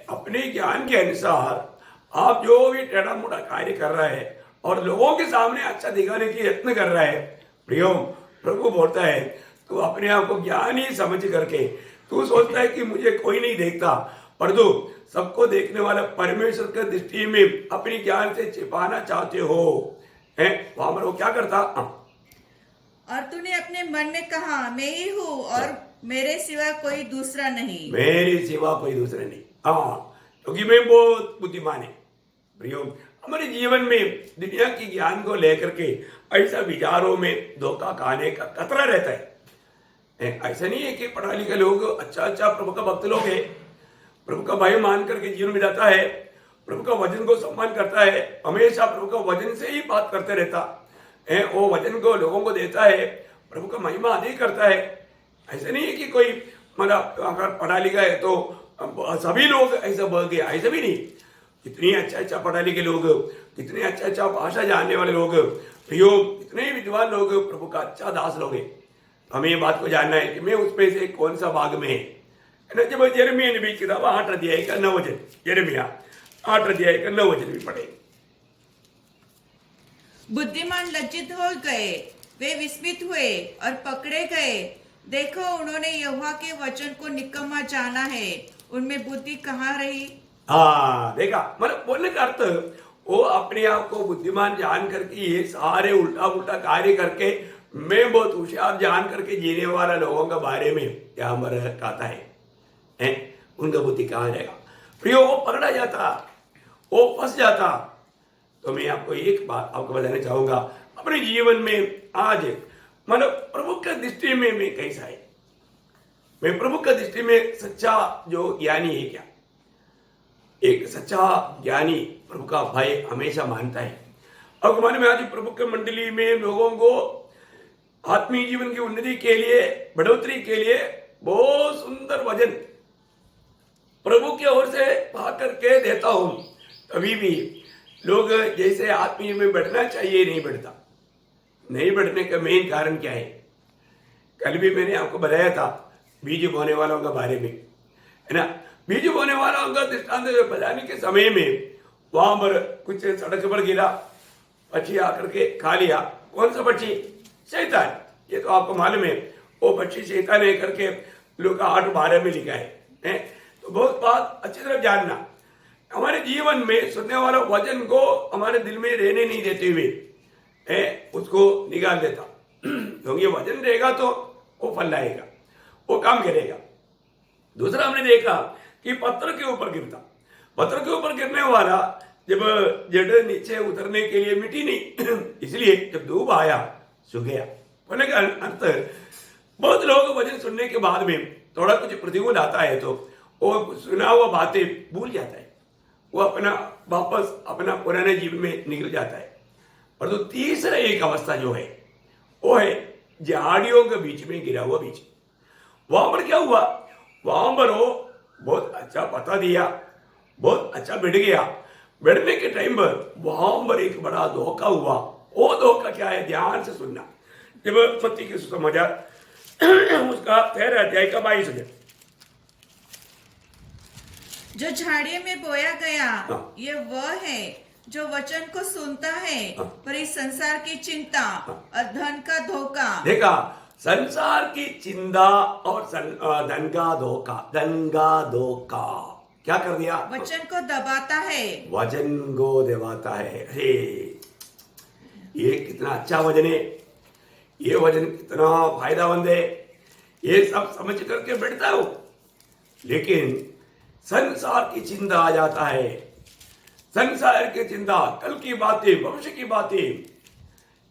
अपने ज्ञान के अनुसार आप जो भी टेढ़ा मोटा कार्य कर रहा है और लोगों के सामने अच्छा दिखाने की यत्न कर रहा है, प्रियो प्रभु बोलता है तू अपने आप को ज्ञानी समझ करके तू सोचता है कि मुझे कोई नहीं देखता, परंतु सबको देखने वाला परमेश्वर के दृष्टि में अपनी ज्ञान से छिपाना चाहते हो, वहां पर वो क्या करता? और तूने अपने मन में कहा मैं ही हूँ और मेरे सिवा कोई दूसरा नहीं। मेरे सिवा कोई दूसरा नहीं। हाँ, क्योंकि मैं बहुत बुद्धिमान है। प्रियो हमारे जीवन में दुनिया की ज्ञान को लेकर के ऐसा विचारों में धोखा खाने का खतरा रहता है। ऐसा नहीं है कि पढ़ा लिखा लोग अच्छा प्रभु का भक्त लोग है, प्रभु का भय मान करके जीवन में जाता है, प्रभु का वचन को सम्मान करता है, हमेशा प्रभु का वचन से ही बात करते रहता है, वो वचन को लोगों को देता है, प्रभु का महिमा अधिक करता है। ऐसा नहीं है कि कोई मतलब अगर पढ़ा लिखा है तो सभी लोग ऐसा बह गया, ऐसा भी नहीं। कितनी अच्छा पढ़ा लिखे लोग, कितने अच्छा भाषा जानने वाले लोग, कितने विद्वान लोग प्रभु का अच्छा दास लोग हैं। हमें ये बात को जानना है कि मैं उसमें से कौन सा भाग में है। जब यिर्मयाह नबी की किताब 8 अध्याय का 9 वचन, यिर्मयाह 8 अध्याय का 9 वचन भी पढ़े। बुद्धिमान लज्जित हो गए, वे विस्मित हुए और पकड़े गए। देखो उन्होंने यहोवा के वचन को निकम्मा जाना है, उनमें बुद्धि कहाँ रही? हाँ देखा, मतलब बोलने का अर्थ वो अपने आप को बुद्धिमान जान करके ये सारे उल्टा उल्टा कार्य करके मैं बहुत होशियार जान करके जीने वाला लोगों के बारे में क्या मर कहता है, उनका बुद्धि कहाँ रहेगा? प्रियो वो पकड़ा जाता, वो फंस जाता। तो मैं आपको एक बात आपको बताना चाहूंगा, अपने जीवन में आज मतलब प्रभु की दृष्टि में मैं कैसा है, मैं प्रभु की दृष्टि में सच्चा जो ज्ञानी है क्या? एक सच्चा ज्ञानी प्रभु का भय हमेशा मानता है। अब हमारे में आज प्रभु के मंडली में लोगों को आत्मीय जीवन की उन्नति के लिए, बढ़ोतरी के लिए बहुत सुंदर वचन प्रभु की ओर से पा करके देता हूं, तभी भी लोग जैसे आत्मीय में बढ़ना चाहिए नहीं बढ़ता। नहीं बढ़ने का मेन कारण क्या है? कल भी मैंने आपको बताया था बीज बोने वालों के बारे में, है ना। बीज बोने वालों का दृष्टांत बताने के समय में वहां पर कुछ सड़क पर गिरा, पक्षी आकर के खा लिया। कौन सा पक्षी? शैतान। ये तो आपको मालूम है, वो पक्षी शैतान है करके लोग 8:12 में लिखा है। तो बहुत बात अच्छी तरह जानना, हमारे जीवन में सुनने वाला वचन को हमारे दिल में रहने नहीं देते हुए उसको निकाल देता। क्योंकि वचन रहेगा तो वो फल लाएगा, वो काम करेगा। दूसरा हमने देखा कि पत्थर के ऊपर गिरता, पत्थर के ऊपर गिरने वाला जब जड़ नीचे उतरने के लिए मिट्टी नहीं, इसलिए जब धूप आया सूख गया। बोले का अर्थ, बहुत लोग वचन सुनने के बाद में थोड़ा कुछ प्रतिकूल आता है तो वो सुना हुआ बातें भूल जाता है, वो अपना वापस अपना पुराने जीवन में निकल जाता है। और तो तीसरा एक अवस्था जो है वो है झाड़ियों के बीच में गिरा हुआ बीज। वहां पर क्या हुआ? वहां पर वो बहुत अच्छा पता दिया, बहुत अच्छा बढ़ गया। बढ़ने के टाइम पर वहां पर एक बड़ा धोखा हुआ। वो धोखा क्या है? ध्यान से सुनना। जब मत्ती की सुसमाचार उसका 13 अध्याय का 22 है। जो झाड़ी में बोया गया हाँ। ये वह है जो वचन को सुनता है, हाँ। पर इस संसार की चिंता और धन का धोखा। देखा, संसार की चिंता और धन का धोखा, धन का धोखा क्या कर दिया? वचन को दबाता है, वचन को दबाता है। अरे ये कितना अच्छा वचन है, ये वचन कितना फायदामंद है, ये सब समझ करके बैठता हो। लेकिन संसार की चिंता आ जाता है, संसार की चिंता, कल की बातें, भविष्य की बातें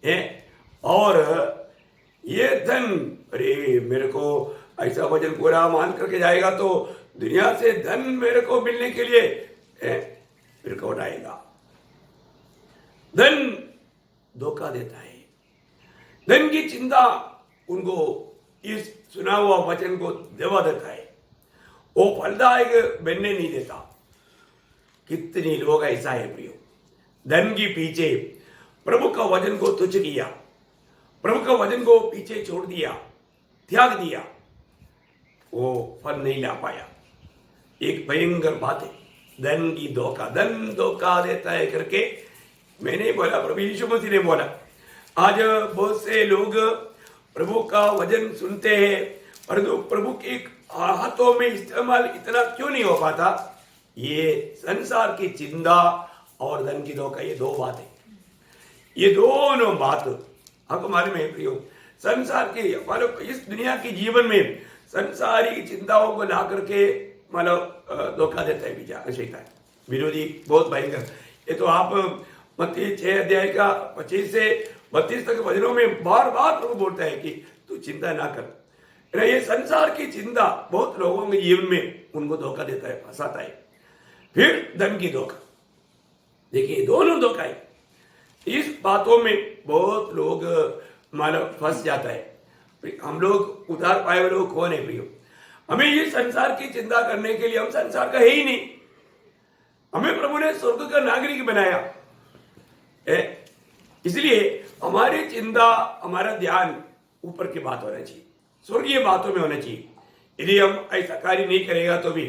हैं। और ये धन, अरे मेरे को ऐसा वचन पूरा मान करके जाएगा तो दुनिया से धन मेरे को मिलने के लिए मेरे को उठाएगा। धन धोखा देता है। धन की चिंता उनको इस सुना हुआ वचन को दबा देता है, वो फलदायक बनने नहीं देता। कितने लोग ऐसा है प्रियो, धन के पीछे प्रभु का वचन को तुच्छ किया, प्रभु का वचन को पीछे छोड़ दिया, त्याग दिया, वो फल नहीं ला पाया। एक भयंकर बात है, धन की धोखा, धन धोखा देता है करके मैंने बोला, प्रभु यीशु मसीह ने बोला। आज बहुत से लोग प्रभु का वचन सुनते हैं, परंतु प्रभु के हाथों में इस्तेमाल इतना क्यों नहीं हो पाता? ये संसार की चिंता और धन की धोखा, ये दो बातें, ये दोनों बात आपको मालूम है प्रियो। संसार के मतलब इस दुनिया के जीवन में संसारी चिंताओं को ला करके मतलब धोखा देता है विचार शैतान, विरोधी, बहुत भयंकर। ये तो आप मत्ती 6 अध्याय का 25 से 32 तक वचनों में बार बार प्रभु बोलता है कि तू चिंता ना कर। ये संसार की चिंता बहुत लोगों के जीवन में उनको धोखा देता है, फंसाता है। फिर धन की धोखा, देखिए दोनों धोखा है। इस बातों में बहुत लोग मतलब फंस जाता है। हम लोग उधार पाए हुए लोग कौन है प्रियो? हमें ये संसार की चिंता करने के लिए, हम संसार का है ही नहीं। हमें प्रभु ने स्वर्ग का नागरिक बनाया है, इसलिए हमारी चिंता, हमारा ध्यान ऊपर की बात होना चाहिए, स्वर्गीय बातों में होना चाहिए। यदि हम ऐसा कार्य नहीं करेगा तो भी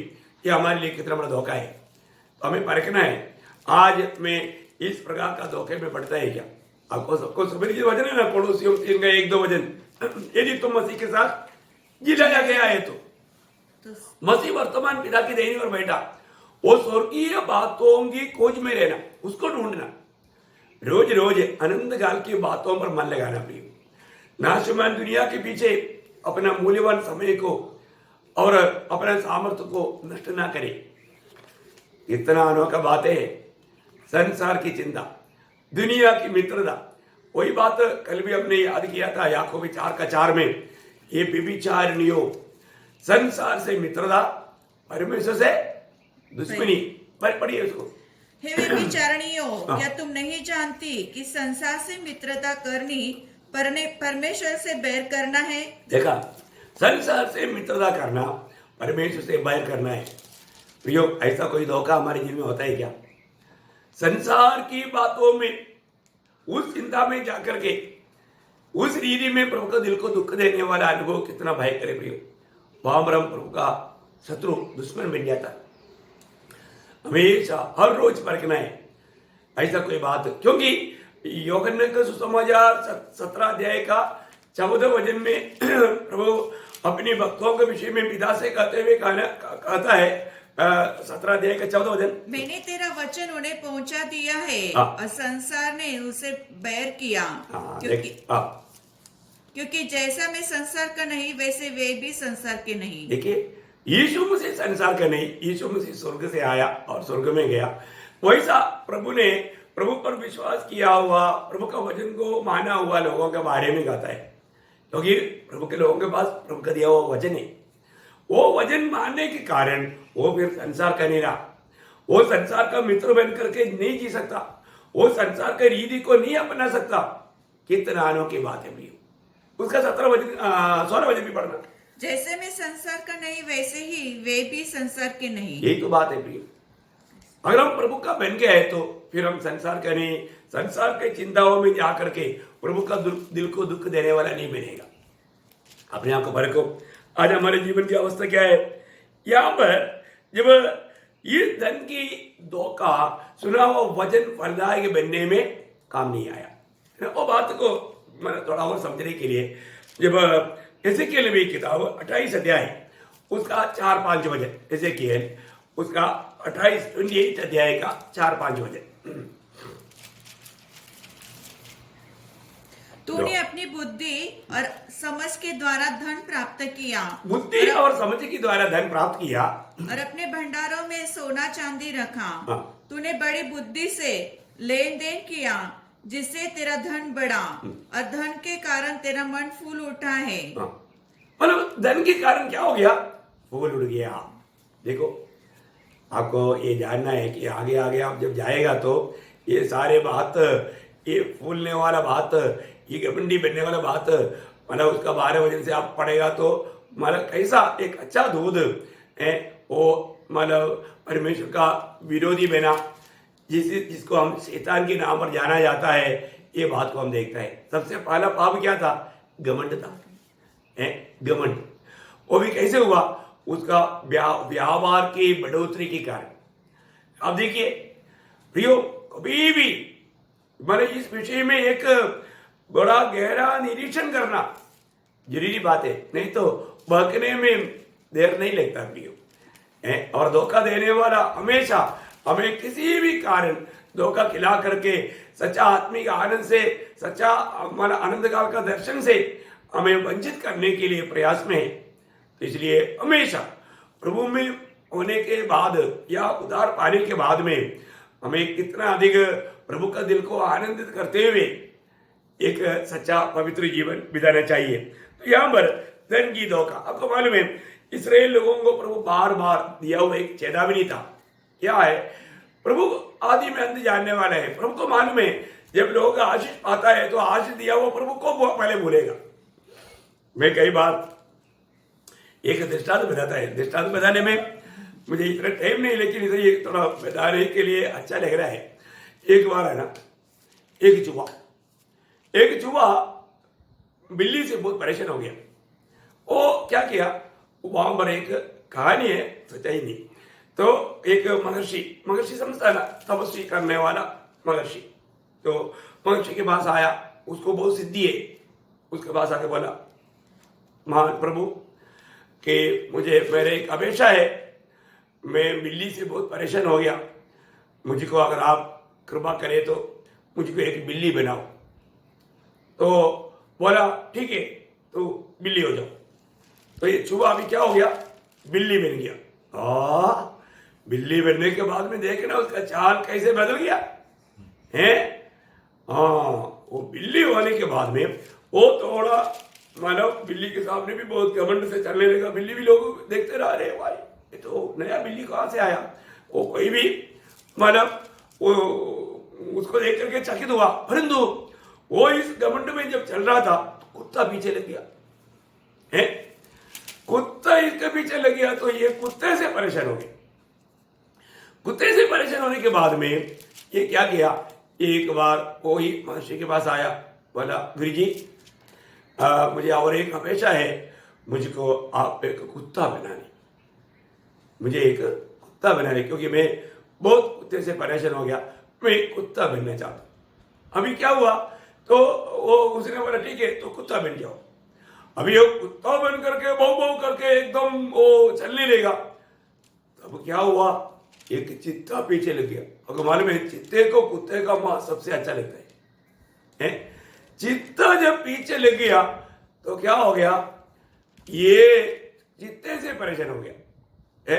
ये हमारे लिए कितना बड़ा धोखा है। तो हमें परखना है, आज में इस प्रकार का धोखे में पड़ता है क्या? आपको सबको सुबह जो वचन है ना, पड़ोसियों का 1-2 वचन, यदि तुम मसीह के साथ जिलाया गया है तो मसीह वर्तमान पिता की देहनी पर बैठा, वो स्वर्गीय बातों की खोज में रहना, उसको ढूंढना, रोज रोज अनंत काल की बातों पर मन लगाना प्रिय। नाशमान दुनिया के पीछे अपना मूल्यवान समय को और अपना सामर्थ्य को नष्ट ना करे। इतना अनोखा बात है, संसार की चिंता, दुनिया की मित्रता, वही बात कल भी हमने याद किया था, याकूब 4:4 में, ये व्यभिचारिणियों, संसार से मित्रता, परमेश्वर से दुश्मनी। पढ़िए उसको। हे व्यभिचारिणियों, हाँ। क्या तुम नहीं जानती कि संसार से मित्रता करनी परमेश्वर से बैर करना है? देखा, संसार से मित्रता करना परमेश्वर से बैर करना है। प्रियो, ऐसा कोई धोखा हमारे जीवन में होता है क्या? संसार की बातों में, उस चिंता में जाकर के, उस रीति में प्रभु का दिल को दुख देने वाला अनुभव कितना भयंकर है प्रियो। वहां पर हम प्रभु का शत्रु, दुश्मन बन जाता है। हमेशा हर रोज परखना है ऐसा कोई बात, क्योंकि यूहन्ना का सुसमाचार 17 अध्याय का 14 वचन में प्रभु अपने भक्तों के विषय में पिता से कहते हुए कहता है, 17 अध्याय का 14 वचन, मैंने तेरा वचन उन्हें पहुंचा दिया है हाँ। और संसार ने उसे बैर किया, हाँ, क्योंकि जैसा मैं संसार का नहीं वैसे वे भी संसार के नहीं। देखिए, यीशु मसीह संसार का नहीं, यीशु मसीह स्वर्ग से आया और स्वर्ग में गया। वैसा प्रभु ने प्रभु पर विश्वास किया हुआ, प्रभु का वचन को माना हुआ लोगों के बारे में कहता है, क्योंकि प्रभु के लोगों के पास प्रभु का दिया हुआ वचन है। वो वचन मानने के कारण वो फिर संसार का नहीं रहा, वो संसार का मित्र बन करके नहीं जी सकता, वो संसार के रीति को नहीं अपना सकता। कितना अनोखी बात है प्रियो। उसका 16 वचन भी पढ़ना। जैसे मैं संसार का नहीं वैसे ही वे भी संसार के नहीं। यही तो बात है प्रियो। अगर हम प्रभु का बन गए तो फिर हम संसार का नहीं, संसार के चिंताओं में जा करके प्रभु का दिल को दुख देने वाला नहीं बनेगा। अपने आप को परखो, आज हमारे जीवन की अवस्था क्या है? यहाँ पर जब ये धन की धोखा सुना हुआ वचन फलदायक बनने में काम नहीं आया। वो बात को मैंने थोड़ा और समझने के लिए, जब एजेकियल की किताब 28 अध्याय उसका 4-5 वचन, एजेकियल उसका 28 अध्याय का 4-5 वचन, तूने अपनी बुद्धि और समझ के द्वारा धन प्राप्त किया, बुद्धि और समझ के द्वारा धन प्राप्त किया, और अपने भंडारों में सोना चांदी रखा। हाँ। तूने बड़ी बुद्धि से लेन देन किया, जिससे तेरा धन बढ़ा, और धन के कारण तेरा मन फूल उठा है। हाँ। मतलब धन के कारण क्या हो गया? फूल उड़ गया। देखो, आपको ये जानना है कि आगे आगे आप जब जाएगा तो ये सारे बात, ये फूलने वाला बात, ये गपंडी बनने वाला बात, मतलब उसका 12 वचन से आप पढ़ेगा तो मतलब कैसा एक अच्छा दूध है वो, मतलब परमेश्वर का विरोधी बना, जिसको हम शैतान के नाम पर जाना जाता है। ये बात को हम देखते हैं। सबसे पहला पाप क्या था? घमंड था, घमंड। वो भी कैसे हुआ? उसका व्यापार की बढ़ोतरी के कारण। अब देखिए प्रियो, कभी भी मैंने इस विषय में एक बड़ा गहरा निरीक्षण करना जरूरी बात है, नहीं तो बहकने में देर नहीं लगता प्रियो। और धोखा देने वाला हमेशा हमें किसी भी कारण धोखा खिला करके सच्चा आत्मिक आनंद से, सच्चा हमारा आनंद काल का दर्शन से हमें वंचित करने के लिए प्रयास में है। इसलिए हमेशा प्रभु में होने के बाद या उद्धार पाने के बाद में हमें कितना अधिक प्रभु का दिल को आनंदित करते हुए एक सच्चा पवित्र जीवन बिताना चाहिए। तो यहाँ पर धन की धोखा, आपको मालूम है इस्राएल लोगों को प्रभु बार बार दिया हुआ एक चेतावनी था। क्या है? प्रभु आदि में अंत जानने वाला है। प्रभु को मालूम है जब लोग आशीष पाता है तो आशीष दिया हुआ प्रभु को पहले भूलेगा। मैं कई बार एक दृष्टांत बताता है, दृष्टांत बताने में मुझे इतना टाइम नहीं, लेकिन इसे ये थोड़ा बताने के लिए अच्छा लग रहा है। एक बार है ना, एक चूहा बिल्ली से बहुत परेशान हो गया। वो क्या किया, वहां पर एक कहानी है, सच्चाई नहीं, तो एक महर्षि समझता है ना, तपस्वी करने वाला महर्षि, तो महर्षि के पास आया, उसको बहुत सिद्धि है। उसके पास आके बोला, महान प्रभु कि मुझे मेरे एक अपेक्षा है, मैं बिल्ली से बहुत परेशान हो गया, मुझको अगर आप कृपा करें तो मुझको एक बिल्ली बनाओ। तो बोला ठीक है, तो बिल्ली हो जाओ। तो ये चूहा अभी क्या हो गया? बिल्ली बन गया। बिल्ली बनने के बाद में देखना उसका चाल कैसे बदल गया है। वो बिल्ली होने के बाद में वो थोड़ा मानव बिल्ली के सामने भी बहुत घमंड से चलने लगा। बिल्ली भी लोग देखते रह रहे, भाई ये तो नया बिल्ली कहाँ से आया। वो कोई भी मानव वो उसको देख करके चकित हुआ, परंतु वो इस घमंड में जब चल रहा था तो कुत्ता पीछे लग गया है। कुत्ता इसके पीछे लग गया तो ये कुत्ते से परेशान हो गए। कुत्ते से परेशान होने के बाद में ये क्या किया, एक बार वो ही महर्षि के पास आया, बोला गुरुजी मुझे और एक अपेक्षा है, मुझको आप एक कुत्ता बनाने, मुझे एक कुत्ता बनाने, क्योंकि मैं बहुत कुत्ते से परेशान हो गया, मैं एक कुत्ता बनना चाहता हूँ। अभी क्या हुआ तो वो उसने बोला ठीक है तो कुत्ता बन जाओ। अभी वो कुत्ता बन करके बहु बहु करके एकदम वो चलने लेगा। तब क्या हुआ, एक चित्ता पीछे लग गया। अगर मालूम है चित्ते को कुत्ते का मां सबसे अच्छा लगता है। चित्ता जब पीछे लग गया तो क्या हो गया, ये चित्ते से परेशान हो गया।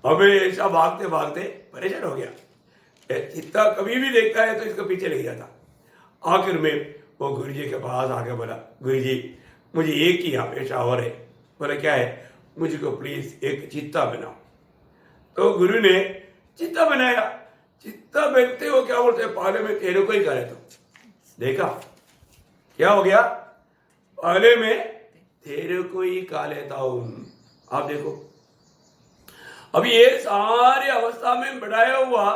अब ऐसा भागते भागते परेशान हो गया। चित्ता कभी भी देखता है तो इसको पीछे लग जाता। आखिर में वो गुरुजी के पास आके बोला गुरुजी मुझे एक ही अपेक्षा और है। बोला क्या है, मुझको प्लीज एक चित्ता बनाओ। तो गुरु ने चित्ता बनाया। चित्ता बनते हो क्या बोलते हैं, पहले में तेरे को ही करे तो देखा क्या हो गया, पहले में तेरे को ही खा लेता हूं। आप देखो अभी ये सारी अवस्था में बढ़ाया हुआ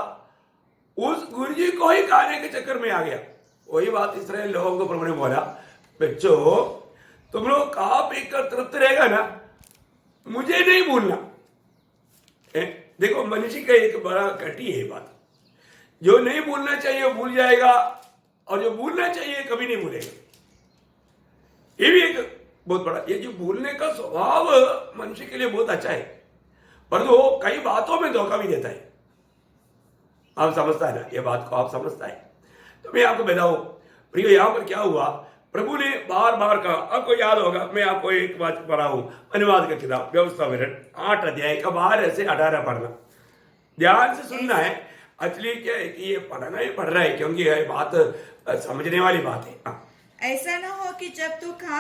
उस गुरुजी को ही खाने के चक्कर में आ गया। वही बात इसराइल लोगों को प्रभु ने बोला, बच्चों तुम लोग खा पीकर तृप्त रहेगा ना, मुझे नहीं भूलना। देखो मनुष्य का एक बड़ा घटी है बात, जो नहीं भूलना चाहिए वो भूल जाएगा और जो भूलना चाहिए कभी नहीं भूलेगा। ये भी एक बहुत बड़ा, ये जो भूलने का स्वभाव मनुष्य के लिए बहुत अच्छा है, पर वो कई बातों में धोखा भी देता है। आप समझता है ना ये बात को, आप समझता है। तो मैं आपको बताऊं प्रियो, यहां पर क्या हुआ, प्रभु ने बार बार कहा, आपको याद होगा मैं आपको एक बात पढ़ा हूं, अनुवाद का किताब व्यवस्था विवरण 8 अध्याय का 12 से 18 पढ़ना, ध्यान से सुनना है। एक्चुअली क्या है कि ये पढ़ना ही पढ़ रहा है, क्योंकि ये बात समझने वाली बात है। ऐसा ना हो कि जब तू खा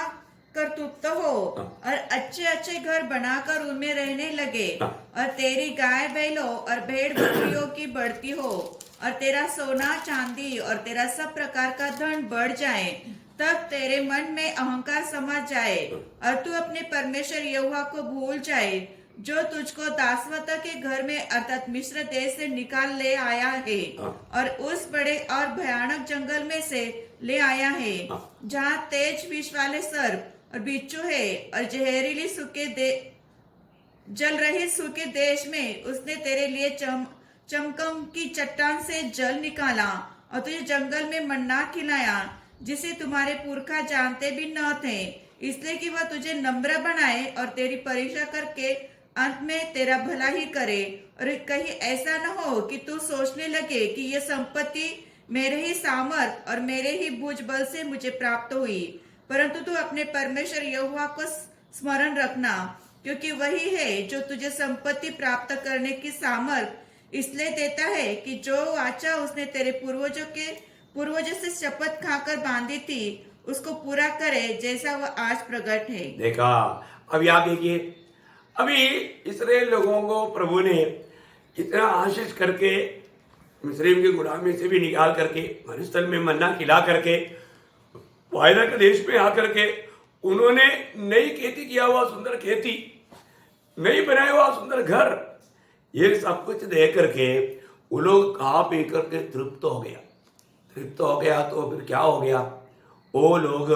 कर तृप्त हो और अच्छे अच्छे घर बनाकर उनमें रहने लगे और तेरी गाय बैलों और भेड़ बकरियों की बढ़ती हो और तेरा सोना चांदी और तेरा सब प्रकार का धन बढ़ जाए, तब तेरे मन में अहंकार समा जाए और तू अपने परमेश्वर यहोवा को भूल जाए, जो तुझको दासवत के घर में अर्थात मिस्र देश से निकाल ले आया है और उस बड़े और भयानक जंगल में से ले आया है, जहाँ तेज विष वाले सर्प और बिच्छू है और जहरीली जल रही सूखे देश में उसने तेरे लिए चमकम की चट्टान से जल निकाला और तुझे जंगल में मन्ना खिलाया, जिसे तुम्हारे पुरखा जानते भी न थे, इसलिए कि वह तुझे नम्र बनाए और तेरी परीक्षा करके अंत में तेरा भला ही करे। और कहीं ऐसा न हो कि तू सोचने लगे कि यह संपत्ति मेरे ही सामर्थ और मेरे ही भुजबल से मुझे प्राप्त हुई, परंतु तू अपने परमेश्वर यहोवा को स्मरण रखना, क्योंकि वही है जो तुझे संपत्ति प्राप्त करने की सामर्थ इसलिए देता है कि जो वाचा उसने तेरे पूर्वजों से शपथ खाकर बांधी थी उसको पूरा करे, जैसा वह आज प्रकट है। देखा, अभी आप देखिए, अभी इस्राएल लोगों को प्रभु ने इतना आशीष करके मिस्र की गुलामी से भी निकाल करके मरुस्थल में मन्ना खिला करके वायदा के देश में आकर के उन्होंने नई खेती किया हुआ सुंदर खेती, नई बनाया हुआ सुंदर घर, ये सब कुछ दे करके वो लोग खा पी करके तृप्त हो गया। तृप्त हो गया तो फिर क्या हो गया, वो लोग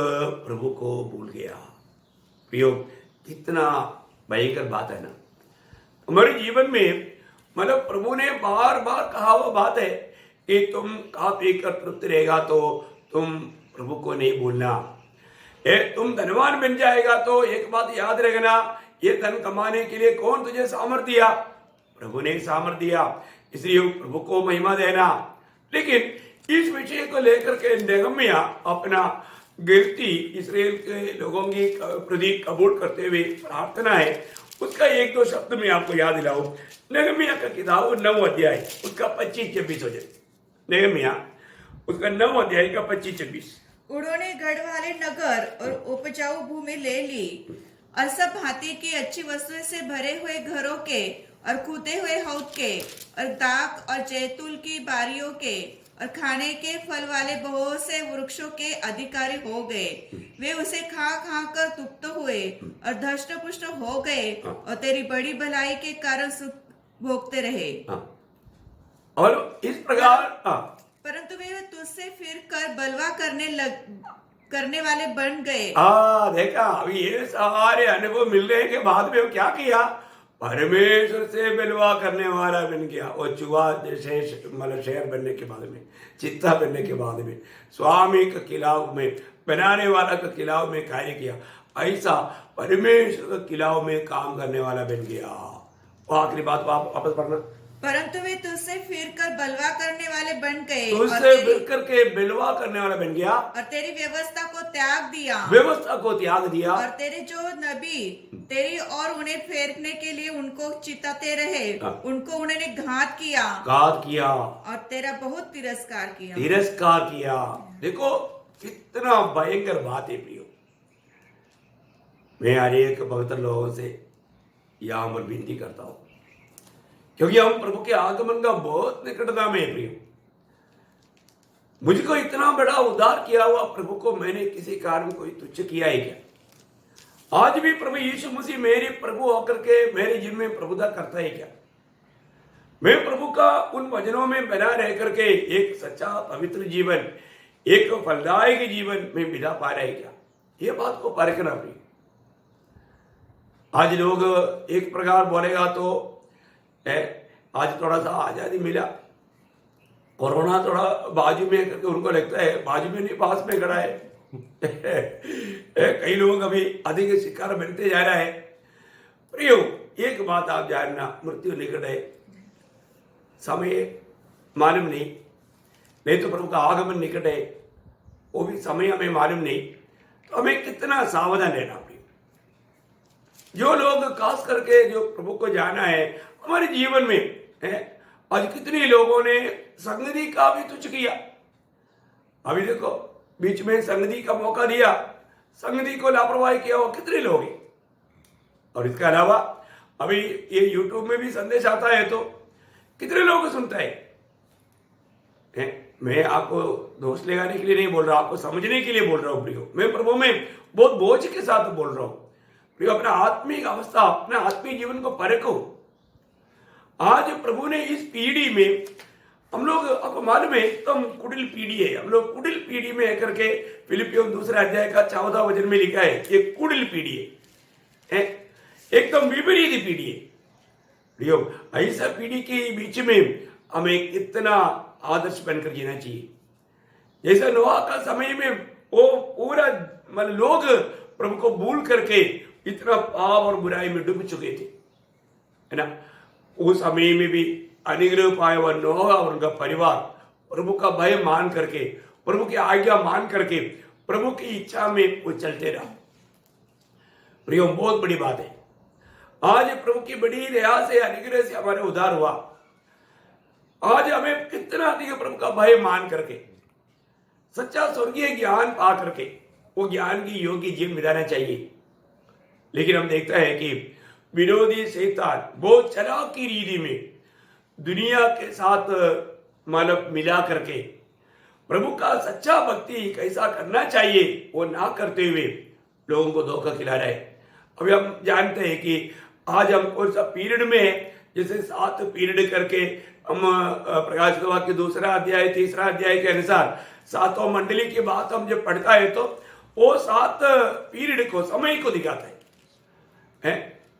प्रभु को भूल गया। प्रियो, कितना भयंकर बात है ना हमारे जीवन में। मतलब प्रभु ने बार बार कहा हुआ बात है कि तुम खा पी कर तृप्त रहेगा तो तुम प्रभु को नहीं भूलना। तुम धनवान बन जाएगा तो एक बात याद रखना, ये धन कमाने के लिए कौन तुझे सामर्थ्य दिया? प्रभु ने सामर्थ्य दिया, इसलिए प्रभु को महिमा देना। लेकिन इस विषय को लेकर के नेहम्याह अपना गिरती इसराइल के लोगों की प्रति कबूल करते हुए प्रार्थना है, उसका एक दो शब्द में आपको याद दिलाऊं। नेहम्याह का किताब 9 अध्याय उसका 25-26 हो जाए। नेहम्याह उसका 9 अध्याय का 25-26। उन्होंने गढ़ वाले नगर और उपजाऊ भूमि ले ली और सब भांति की अच्छी वस्तुओं से भरे हुए घरों के और कूदे हुए हौद के और दाख और जैतून की बारियों के और खाने के फल वाले बहुत से वृक्षों के अधिकारी हो गए। वे उसे खा खा कर तृप्त हुए और धष्ट पुष्ट हो गए और तेरी बड़ी भलाई के कारण सुख भोगते रहे। और इस प्रकार परंतु वे तुझसे फिर कर बलवा करने वाले बन गए। देखा, अभी ये सारे अनुभव मिलने के बाद में वो क्या किया, परमेश्वर से बलवा करने वाला बन गया। वो चुहा जैसे मतलब शेर बनने के बाद में, चित्ता बनने के बाद में, स्वामी के खिलाफ में, बनाने वाला के खिलाफ में कार्य किया, ऐसा परमेश्वर के खिलाफ में काम करने वाला बन गया। वो आखिरी बात वापस पढ़ना। परंतु वे तुझसे फिर कर बलवा करने वाले बन गए तुझसे फिर करके बलवा करने वाला बन गया और तेरी व्यवस्था को त्याग दिया, व्यवस्था को त्याग दिया। और तेरे जो नबी तेरी और उन्हें फेरने के लिए उनको चिताते रहे, उनको उन्होंने घात किया और तेरा बहुत तिरस्कार किया। देखो कितना भयंकर बात है प्रियो। मैं हर एक भक्त लोगों से यहाँ पर विनती करता हूँ, क्योंकि हम प्रभु के आगमन का बहुत निकटता में है प्रियो। मुझको इतना बड़ा उद्धार किया हुआ प्रभु को मैंने किसी कारण कोई तुच्छ किया है क्या? आज भी प्रभु यीशु मसीह मेरे प्रभु होकर के मेरे जीवन में प्रभुता करता है क्या? मैं प्रभु का उन वचनों में बना रह करके एक सच्चा पवित्र जीवन, एक फलदायक जीवन में बिता पा रहे क्या? ये बात को परखना प्रिय। आज लोग एक प्रकार बोलेगा तो आज थोड़ा सा आजादी मिला, कोरोना थोड़ा बाजू में करके उनको लगता है, बाजू में नहीं पास में खड़ा है। कई लोग अभी अधिक शिकार बनते जा रहा है। प्रियो, एक बात आप जानना, मृत्यु निकट है, समय मालूम नहीं तो प्रभु का आगमन निकट है, वो भी समय हमें मालूम नहीं। तो हमें कितना सावधान रहना प्रियो। जो लोग खास करके जो प्रभु को जाना है हमारे जीवन में आज कितने लोगों ने संगति का भी तुच्छ किया। अभी देखो बीच में संगति का मौका दिया, संगति को लापरवाही किया वो कितने लोग हैं। और इसके अलावा अभी ये यूट्यूब में भी संदेश आता है तो कितने लोग सुनता है। मैं आपको दोष लगाने के लिए नहीं बोल रहा, आपको समझने के लिए बोल रहा हूँ प्रियो। मैं प्रभु में बहुत बोझ के साथ बोल रहा हूँ प्रियो। अपना आत्मिक अवस्था, अपना आत्मिक जीवन को परखो। आज प्रभु ने इस पीढ़ी में हम लोग, आपको मालूम है तो हम कुटिल पीढ़ी है, हम लोग कुटिल पीढ़ी में करके फिलिपियों 2 अध्याय का 14 वचन में लिखा है ये कुटिल पीढ़ी है, एकदम विपरीत पीढ़ी है प्रियो। ऐसा पीढ़ी के बीच में हमें कितना आदर्श बनकर जीना चाहिए। जैसा नोआ का समय में वो पूरा मतलब लोग प्रभु को भूल करके इतना पाप और बुराई में डूब चुके थे, है ना। उस समय में भी अनुग्रह पाया हुआ नोआ और उनका परिवार प्रभु का भय मान करके, प्रभु की आज्ञा मान करके, प्रभु की इच्छा में वो चलते रहा प्रियो। बहुत बड़ी बात है। आज प्रभु की बड़ी दया से, अनुग्रह से हमारे उद्धार हुआ। आज हमें कितना अधिक प्रभु का भय मान करके, सच्चा स्वर्गीय ज्ञान पा करके वो ज्ञान की योग्य जीवन बिताना चाहिए। लेकिन हम देखते हैं कि विरोधी शैतान बहुत चालाक की रीति में दुनिया के साथ मतलब मिला करके प्रभु का सच्चा भक्ति कैसा करना चाहिए वो ना करते हुए लोगों को धोखा खिला रहा है। अभी हम जानते हैं कि आज हम कौन सा पीरियड में है, जैसे 7 पीरियड करके हम प्रकाश का वाक्य 2 अध्याय 3 अध्याय के अनुसार 7 मंडली की बात हम जब पढ़ता है तो वो 7 पीरियड को, समय को दिखाता है।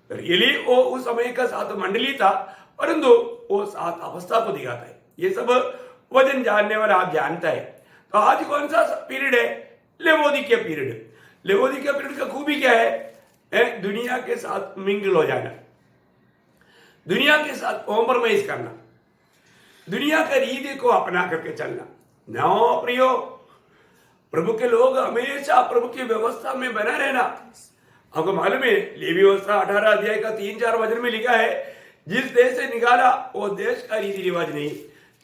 रियली वो उस समय का 7 मंडली था, परंतु वो 7 अवस्था को दिखाता है। ये सब वजन जानने वाला आप जानता है। तो आज कौन सा पीरियड है? लेवोदिकिया पीरियड। लेवोदिकिया पीरियड का खूबी क्या है? दुनिया के साथ मिंगल हो जाना, दुनिया के साथ कॉम्प्रोमाइज करना, दुनिया के रीति को अपना करके चलना। नो प्रियो, प्रभु के लोग हमेशा प्रभु की व्यवस्था में बना रहना। आपको मालूम है लेवी व्यवस्था 18 अध्याय का 3-4 वचन में लिखा है, जिस देश से निकाला वो देश का रीति रिवाज नहीं,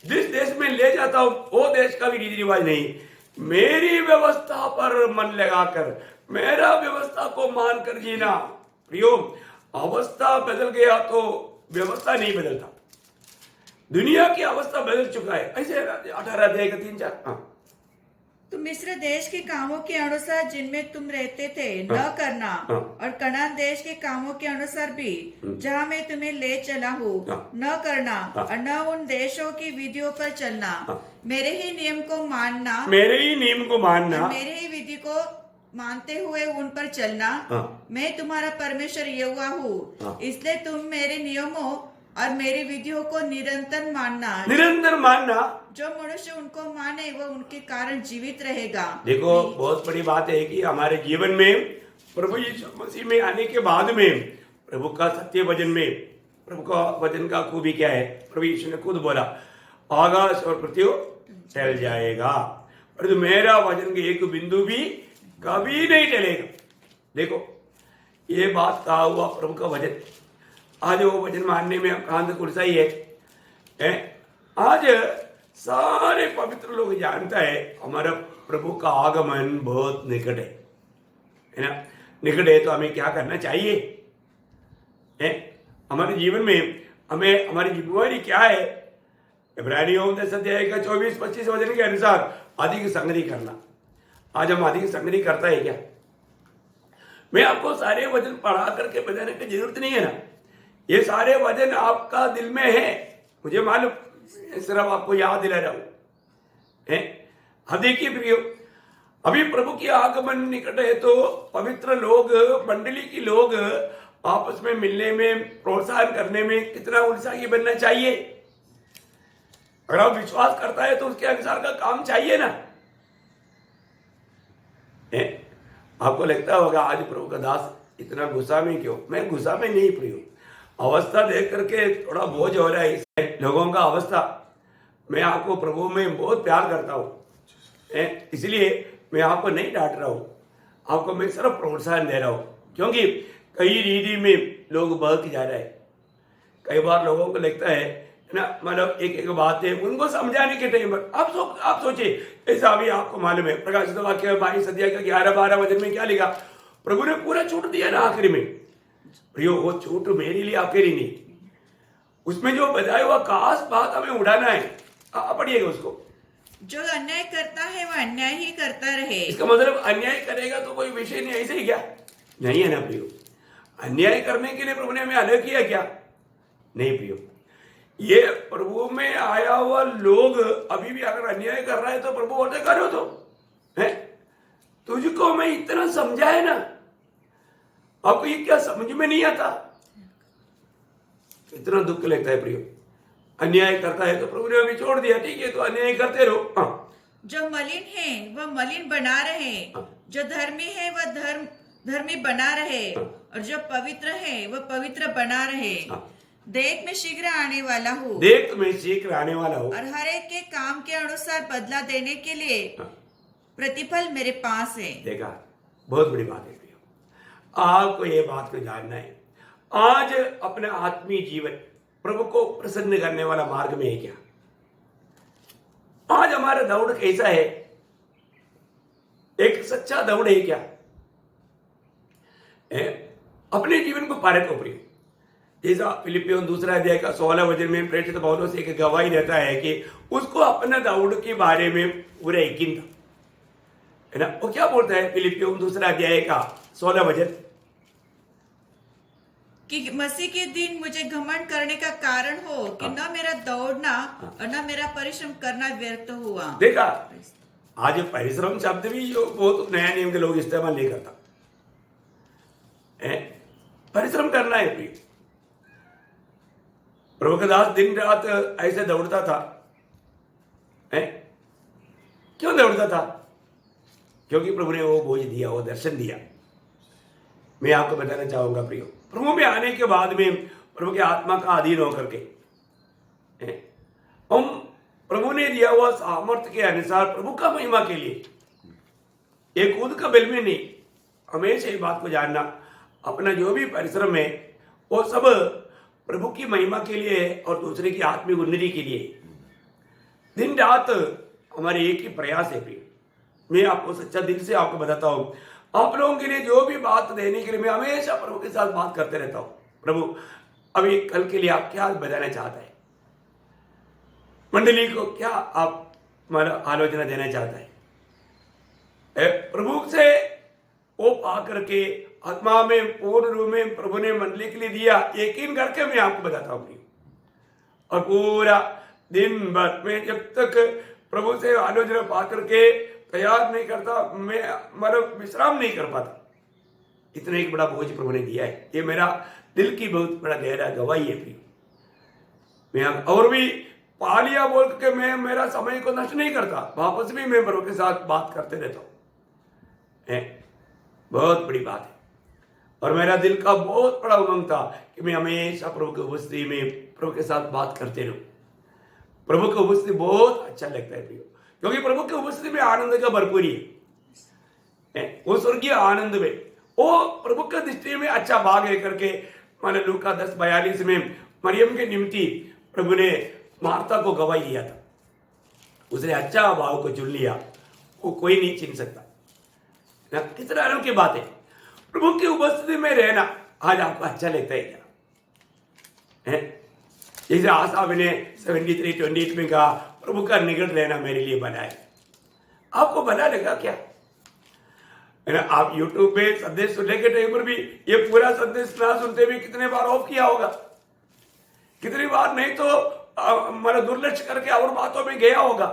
जिस देश में ले जाता हूं वो देश का भी रीति रिवाज नहीं, मेरी व्यवस्था पर मन लगाकर मेरा व्यवस्था को मानकर जीना। प्रियो, अवस्था बदल गया तो व्यवस्था नहीं बदलता। दुनिया की अवस्था बदल चुका है। ऐसे 18 अध्याय का 3-4। हाँ, तुम मिस्र देश के कामों के अनुसार जिनमें तुम रहते थे न हाँ, करना, हाँ, और कनान देश के कामों के अनुसार भी जहाँ मैं तुम्हें ले चला हूँ हाँ, न करना, हाँ, और न उन देशों की विधियों पर चलना। हाँ, मेरे ही नियम को मानना, मेरे ही नियम को मानना, और मेरे ही विधि को मानते हुए उन पर चलना। हाँ, मैं तुम्हारा परमेश्वर यहोवा हूँ, हाँ, इसलिए तुम मेरे नियमों और मेरी विधियों को निरंतर मानना। निरंतर मानना। जो मनुष्य उनको माने वह उनके कारण जीवित रहेगा। देखो, बहुत बड़ी बात है कि हमारे जीवन में प्रभु यीशु मसीह में आने के बाद में प्रभु का सत्य वचन में, प्रभु का वचन का खूबी क्या है? प्रभु यीशु ने खुद बोला, आकाश और पृथ्वी टल जाएगा परंतु मेरा वचन के एक बिंदु भी कभी नहीं टलेगा। देखो, ये बात कहा हुआ प्रभु का वचन, आज वो वचन मानने में कांत कुर्सा ही है? आज सारे पवित्र लोग जानता है हमारा प्रभु का आगमन बहुत निकट है ना? निकट है तो हमें क्या करना चाहिए? हमारे जीवन में हमें हमारी जिम्मेवारी क्या है? इब्रानियों 10 अध्याय का 24-25 वचन के अनुसार अधिक संगति करना। आज हम अधिक संगति करता है क्या? मैं आपको सारे वचन पढ़ा करके बताने की जरूरत नहीं है ना। ये सारे वचन आपका दिल में है, मुझे मालूम, सिर्फ आपको याद दिला रहा हूं। अब देखिए प्रियो, अभी प्रभु की आगमन निकट है तो पवित्र लोग, मंडली की लोग आपस में मिलने में, प्रोत्साहन करने में कितना उत्साही बनना चाहिए। अगर आप विश्वास करता है तो उसके अनुसार का काम चाहिए ना। आपको लगता होगा आज प्रभु का दास इतना गुस्सा में क्यों? मैं गुस्सा में नहीं प्रियो, अवस्था देख करके थोड़ा बोझ हो रहा है लोगों का अवस्था। मैं आपको प्रभु में बहुत प्यार करता हूं, इसलिए मैं आपको नहीं डांट रहा हूं, आपको मैं सिर्फ प्रोत्साहन दे रहा हूं, क्योंकि कई रीति में लोग बहक जा रहे हैं। कई बार लोगों को लगता है ना, मतलब एक एक बात है उनको समझाने के टाइम पर आप सोचिए, ऐसा भी आपको मालूम है प्रकाशित वाक्य 22 अध्याय का 11-12 वचन में क्या लिखा? प्रभु ने पूरा छूट दिया ना आखिरी में। प्रियो, वो छूट मेरे लिए अकेली नहीं, उसमें जो बताया हुआ खास बात हमें उड़ाना है। पढ़िएगा उसको। जो अन्याय करता है वह अन्याय ही करता रहे। इसका मतलब अन्याय करेगा तो कोई विषय नहीं, ऐसे ही क्या? नहीं है ना प्रियो। अन्याय करने के लिए प्रभु ने हमें अलग किया क्या? नहीं प्रियो, ये प्रभु में आया हुआ लोग अभी भी अगर अन्याय कर रहा है तो प्रभु बोलते करो तो है, तुझको मैं इतना समझाया ना, आपको ये क्या समझ में नहीं आता? इतना दुख लगता है प्रियो। अन्याय करता है तो प्रभु ने हमें छोड़ दिया, ठीक है तो अन्याय करते रहो। जो मलिन है वह मलिन बना रहे, जो धर्मी है वह धर्मी बना रहे, और जो पवित्र है वह पवित्र बना रहे। देख मैं शीघ्र आने वाला हूँ, देख मैं शीघ्र आने वाला हूँ, और हर एक के काम के अनुसार बदला देने के लिए प्रतिफल मेरे पास है। देखा, बहुत बड़ी बात है प्रियो, आपको ये बात को जानना है। आज अपने आत्मीय जीवन प्रभु को प्रसन्न करने वाला मार्ग में है क्या? आज हमारा दौड़ कैसा है? एक सच्चा दौड़ है क्या? अपने जीवन को पारे को प्रिय, जैसा फिलिपियों 2 अध्याय का 16 वचन में प्रेरित पौलुस एक गवाही देता है कि उसको अपने दौड़ के बारे में पूरा यकीन था, है ना? वो क्या बोलता है फिलिपियों 2 अध्याय का 16 वचन? कि मसीह के दिन मुझे घमंड करने का कारण हो कि न मेरा दौड़ना और न मेरा परिश्रम करना व्यर्थ हुआ। देखा, आज परिश्रम शब्द भी जो बहुत नया नियम के लोग इस्तेमाल नहीं करता है। परिश्रम करना है प्रिय। प्रभु का दास दिन रात ऐसे दौड़ता था है? क्यों दौड़ता था? क्योंकि प्रभु ने वो बोझ दिया, वो दर्शन दिया। मैं आपको बताना चाहूंगा प्रियो, प्रभु में आने के बाद में प्रभु के आत्मा का अधीन होकर के हम प्रभु ने दिया हुआ सामर्थ्य के अनुसार प्रभु का महिमा के लिए, एक खुद का बल में नहीं, हमेशा ये बात को जानना, अपना जो भी परिश्रम है वो सब प्रभु की महिमा के लिए है और दूसरे की आत्मिक उन्नति के लिए। दिन रात हमारे एक ही प्रयास है प्रिय, मैं आपको सच्चा दिल से आपको बताता हूँ, आप लोगों के लिए जो भी बात देने के लिए मैं हमेशा प्रभु के साथ बात करते रहता हूँ। प्रभु अभी कल के लिए आप क्या बताना चाहते हैं, मंडली को क्या आप आलोचना देना चाहता है, प्रभु से वो पा करके आत्मा में पूर्ण रूप में प्रभु ने मंडली के लिए दिया, यकीन करके मैं आपको बताता हूँ। और पूरा दिन भर मैं जब तक प्रभु से आलोचना पा करके तैयार नहीं करता, मैं विश्राम नहीं कर पाता। इतना एक बड़ा बोझ प्रभु ने दिया है, ये मेरा दिल की बहुत बड़ा गहरा गवाही है प्रिय। मैं और भी पा लिया बोल के मैं मेरा समय को नष्ट नहीं करता, वापस भी मैं प्रभु के साथ बात करते रहता हूँ। बहुत बड़ी बात है और मेरा दिल का बहुत बड़ा उमंग था कि मैं हमेशा प्रभु की उपस्थिति में प्रभु के साथ बात करते रहूं। प्रभु की उपस्थिति बहुत अच्छा लगता है प्रियो, क्योंकि प्रभु की उपस्थिति में आनंद का भरपूरी है। वो स्वर्गीय आनंद में वो प्रभु की दृष्टि में अच्छा भाग है करके मैंने लूका 10:42 में मरियम के निमित्ती प्रभु ने मार्था को गवाही दिया था। उसने अच्छा भाव को चुन लिया, वो कोई नहीं छीन सकता। कितना आनंद की बात है, प्रभु की उपस्थिति में रहना आज आपको अच्छा लगता है क्या? जैसे आसाफ ने 73:28 में कहा, प्रभु का निकट रहना मेरे लिए बना है। आपको बना लगा क्या? है ना, आप YouTube पे संदेश सुनने के टाइम पर भी ये पूरा संदेश ना सुनते भी कितने बार ऑफ किया होगा, कितनी बार नहीं तो मेरा दुर्लक्ष्य करके और बातों में गया होगा।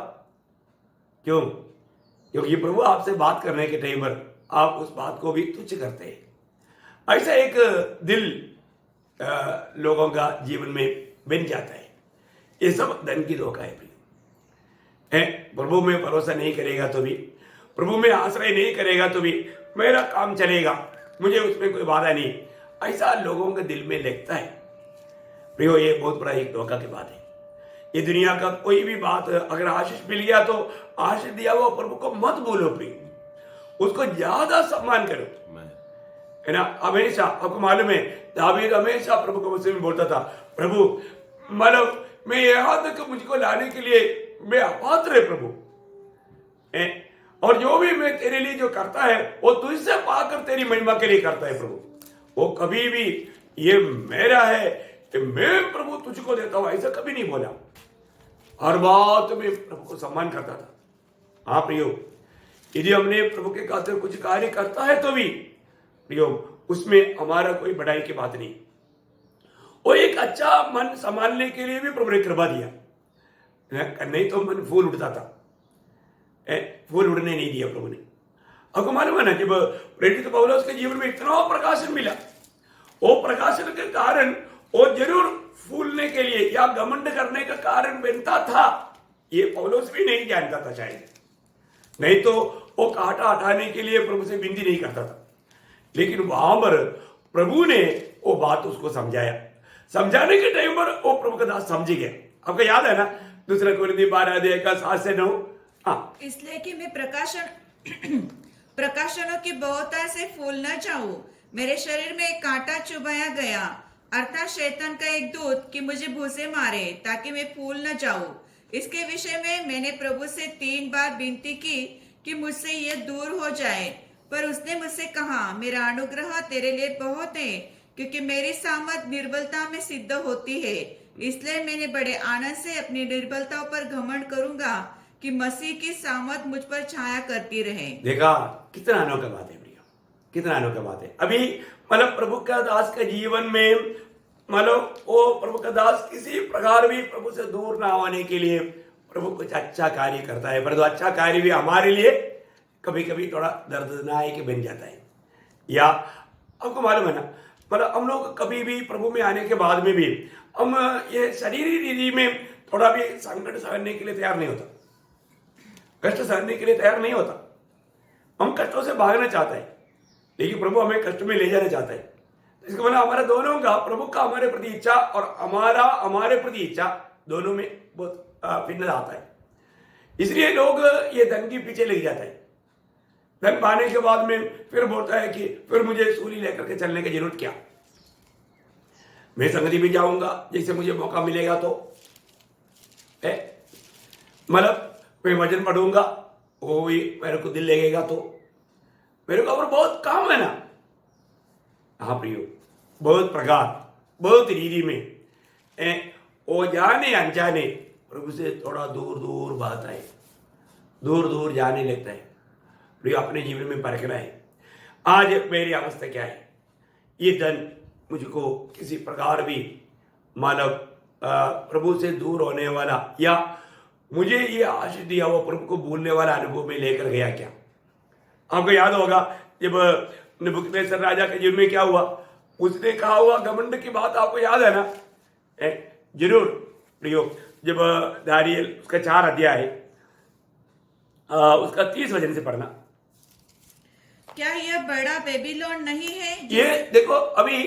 क्यों? क्योंकि प्रभु आपसे बात करने के टाइम पर आप उस बात को भी तुच्छ करते हैं। ऐसा एक दिल लोगों का जीवन में बन जाता है। ये सब धन की धोखा है। प्रभु में भरोसा नहीं करेगा तो भी, प्रभु में आश्रय नहीं करेगा तो भी मेरा काम चलेगा, मुझे उसमें कोई बाधा नहीं, ऐसा लोगों के दिल में लगता है। प्रियो, ये बहुत बड़ा एक धोखा की बात है। ये दुनिया का कोई भी बात अगर आशीष मिल गया तो आशीष दिया हुआ प्रभु को मत बोलो प्रिय, उसको ज्यादा सम्मान करो, है ना। हमेशा आपको मालूम है दावीद हमेशा प्रभु को मुझसे बोलता था, प्रभु मतलब मैं यहाँ तक मुझको लाने के लिए मैं अपात्र है प्रभु, और जो भी मैं तेरे लिए जो करता है वो तुझसे पाकर तेरी महिमा के लिए करता है प्रभु। वो कभी भी ये मेरा है कि मैं प्रभु तुझको देता हूं ऐसा कभी नहीं बोला। हर बात में प्रभु को सम्मान करता था। हाँ प्रियो, यदि हमने प्रभु के खातिर कुछ कार्य करता है तो भी प्रियो उसमें हमारा कोई बढ़ाई की बात नहीं। वो एक अच्छा मन संभालने के लिए भी प्रभु ने कृपा दिया, नहीं तो मन फूल उठता था, फूल उड़ने नहीं दिया प्रभु ने। आपको मालूम है ना, जब प्रेरित पौलुस के जीवन में इतना प्रकाशन मिला, वो प्रकाशन के कारण वो जरूर फूलने के लिए या घमंड करने का कारण बनता था, ये पौलुस भी नहीं जानता था शायद, नहीं तो वो कांटा हटाने के लिए प्रभु से विनती नहीं करता था। लेकिन वहां पर प्रभु ने वो बात उसको समझाया, समझाने के टाइम पर वो प्रभु का दास समझ गया। आपको याद है ना, 2 कोरिन्थी 12:7-9। हाँ, इसलिए कि मैं प्रकाशनों की बहुतायत से फूल न जाऊं, मेरे शरीर में एक कांटा चुभाया गया, अर्थात शैतान का एक दूत कि मुझे भूसे मारे ताकि मैं फूल न जाऊं। इसके विषय में मैंने प्रभु से 3 बार विनती की कि मुझसे ये दूर हो जाए, पर उसने मुझसे कहा, मेरा अनुग्रह तेरे लिए बहुत है, क्योंकि मेरी सामर्थ निर्बलता में सिद्ध होती है। इसलिए मैंने बड़े आनंद से अपनी निर्बलताओं पर घमंड करूंगा कि मसीह की सामर्थ मुझ पर छाया करती रहे। देखा कितना अनोखा बात है भैया, कितना अनोखा बात है। अभी मतलब प्रभु का दास के जीवन में मतलब वो प्रभु का दास किसी प्रकार भी प्रभु से दूर ना होने के लिए प्रभु कुछ अच्छा कार्य करता है, परंतु अच्छा कार्य भी हमारे लिए कभी कभी थोड़ा दर्दनाक बन जाता है। या आपको मालूम है ना, मतलब हम लोग कभी भी प्रभु में आने के बाद में भी हम ये शरीरी रीति में थोड़ा भी संकट सहने के लिए तैयार नहीं होता, कष्ट सहने के लिए तैयार नहीं होता। हम कष्टों से भागना चाहते हैं, लेकिन प्रभु हमें कष्ट में ले जाना चाहता है। इसका मतलब हमारा दोनों का, प्रभु का हमारे प्रति इच्छा और हमारा हमारे प्रति इच्छा दोनों में बहुत भिन्नता आता है। इसलिए लोग ये धन के पीछे लग जाते हैं। धन पाने के बाद में फिर बोलता है कि फिर मुझे सूली लेकर के चलने की जरूरत क्या, मैं संगति भी जाऊंगा जैसे मुझे मौका मिलेगा तो, मतलब मैं वचन पढ़ूंगा, वो भी मेरे को दिल लगेगा तो मेरे को और बहुत काम है ना। हाँ प्रियो, बहुत प्रकार बहुत रीति में वो जाने अनजाने प्रभु से थोड़ा दूर दूर बात है, दूर दूर जाने लगता है। प्रियो अपने जीवन में परखना है आज मेरी अवस्था क्या है। ये धन मुझको किसी प्रकार भी मानव प्रभु से दूर होने वाला या मुझे ये आशीष दिया वो प्रभु को भूलने वाला अनुभव में लेकर गया क्या। आपको याद होगा जब नबूकदनेस्सर राजा के जीवन में क्या हुआ, उसने कहा हुआ घमंड की बात आपको याद है ना। जरूर प्रियो, जब दानियेल उसका 4 अध्याय उसका 30 वचन से पढ़ना। क्या यह बड़ा बेबीलोन नहीं है ये देखो अभी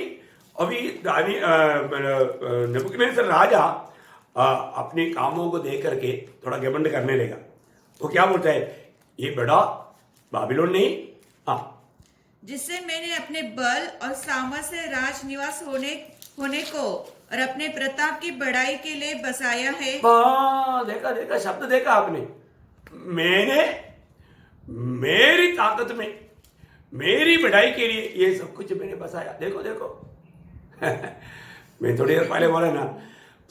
नबूकदनेस्सर राजा अपने कामों को देख करके थोड़ा घमंड करने लगा। वो क्या बोलता है, ये बड़ा बाबिलोन नहीं, हाँ, जिससे मैंने अपने बल और सामर्थ्य से राज निवास होने को और अपने प्रताप की बढ़ाई के लिए बसाया है। देखा शब्द देखा आपने, मैंने मेरी ताकत में मेरी बढ़ाई के लिए ये सब कुछ मैंने बसाया। देखो मैं थोड़ी देर पहले बोला ना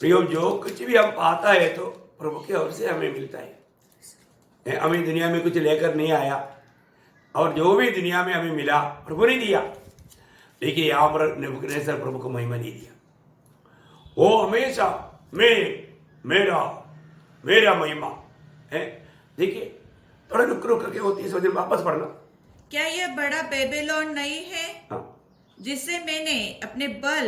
प्रियो, जो कुछ भी हम पाता है तो प्रभु की ओर से हमें मिलता है। हमें दुनिया में कुछ लेकर नहीं आया और जो भी दुनिया में हमें मिला प्रभु ने दिया। देखिए यहाँ पर नबूकदनेस्सर प्रभु को महिमा नहीं दिया, वो हमेशा मेरा महिमा है। देखिए थोड़ा रुक करके वो 30 वचन वापस पढ़ना। क्या यह बड़ा बेबीलोन नहीं है, हाँ, जिससे मैंने अपने बल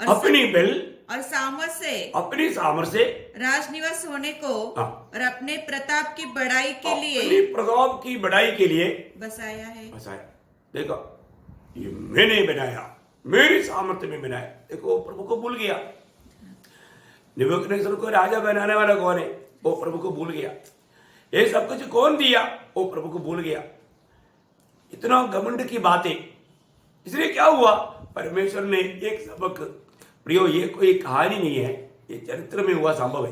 अपनी बल और सामर्थ्य अपनी सामर्थ्य से राजनिवास होने को हाँ, और अपने प्रताप की बढ़ाई के अपनी लिए प्रताप की बढ़ाई के लिए बसाया है। बसाया। देखो ये मैंने बनाया, मेरी सामर्थ्य में बनाया। देखो प्रभु को भूल गया। नबूकदनेस्सर को राजा बनाने वाला कौन है, वो प्रभु को भूल गया। ये सब कुछ कौन दिया, वो प्रभु को भूल गया। इतना घमंड की बातें, इसलिए क्या हुआ, परमेश्वर ने एक सबक, प्रियो ये कोई कहानी नहीं है, ये चरित्र में हुआ संभव है।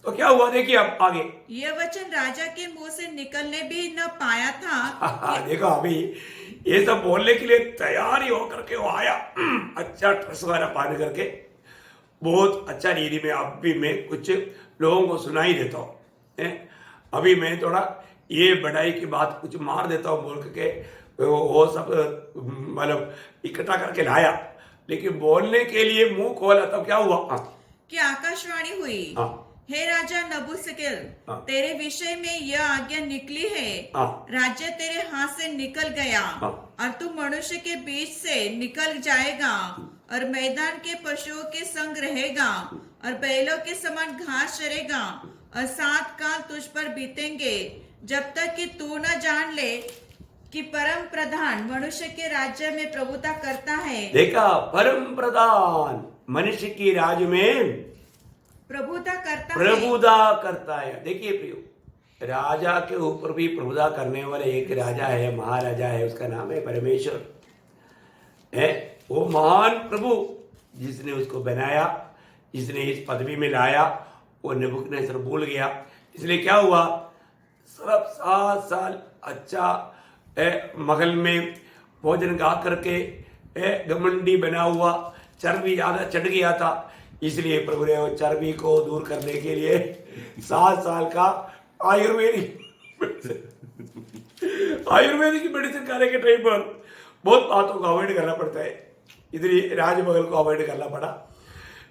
तो क्या हुआ देखिए अब आगे। यह वचन राजा के मुंह से निकलने भी न पाया था। देखो अभी ये सब बोलने के लिए तैयारी होकर के वो आया, अच्छा ट्रस वाला पानी करके, बहुत अच्छा रीति में अब भी मैं कुछ लोगों को सुनाई देता हूँ। अभी मैं थोड़ा ये बढ़ाई की बात कुछ मार देता हूँ बोल करके वो सब मतलब इकट्ठा करके लाया, लेकिन बोलने के लिए मुंह खोला तब क्या हुआ। कि आकाशवाणी हुई, हे राजा नबूकदनेस्सर, तेरे विषय में यह आज्ञा निकली है, राज्य तेरे हाथ से निकल गया और तू मनुष्य के बीच से निकल जाएगा और मैदान के पशुओं के संग रहेगा और बैलों के समान घास चरेगा और 7 काल तुझ पर बीतेंगे, जब तक कि तू न जान ले कि परम प्रधान मनुष्य के राज्य में प्रभुता करता है। देखा, परम प्रधान मनुष्य की राज्य में प्रभुता करता है। देखिए प्रियो, राजा के ऊपर भी प्रभुता करने वाले एक राजा है, महाराजा है, उसका नाम है परमेश्वर है। वो महान प्रभु जिसने उसको बनाया, जिसने इस पदवी में लाया, वो नबूकदनेस्सर भूल गया। इसलिए क्या हुआ, सब 7 साल अच्छा महल में भोजन गा करके घमंडी बना हुआ, चर्बी ज्यादा चढ़ गया था। इसलिए प्रभु ने वो चर्बी को दूर करने के लिए 7 साल का आयुर्वेदिक मेडिसिन खाने के टाइम पर बहुत बातों को अवॉइड करना पड़ता है। इसलिए राजमहल को अवॉइड करना पड़ा,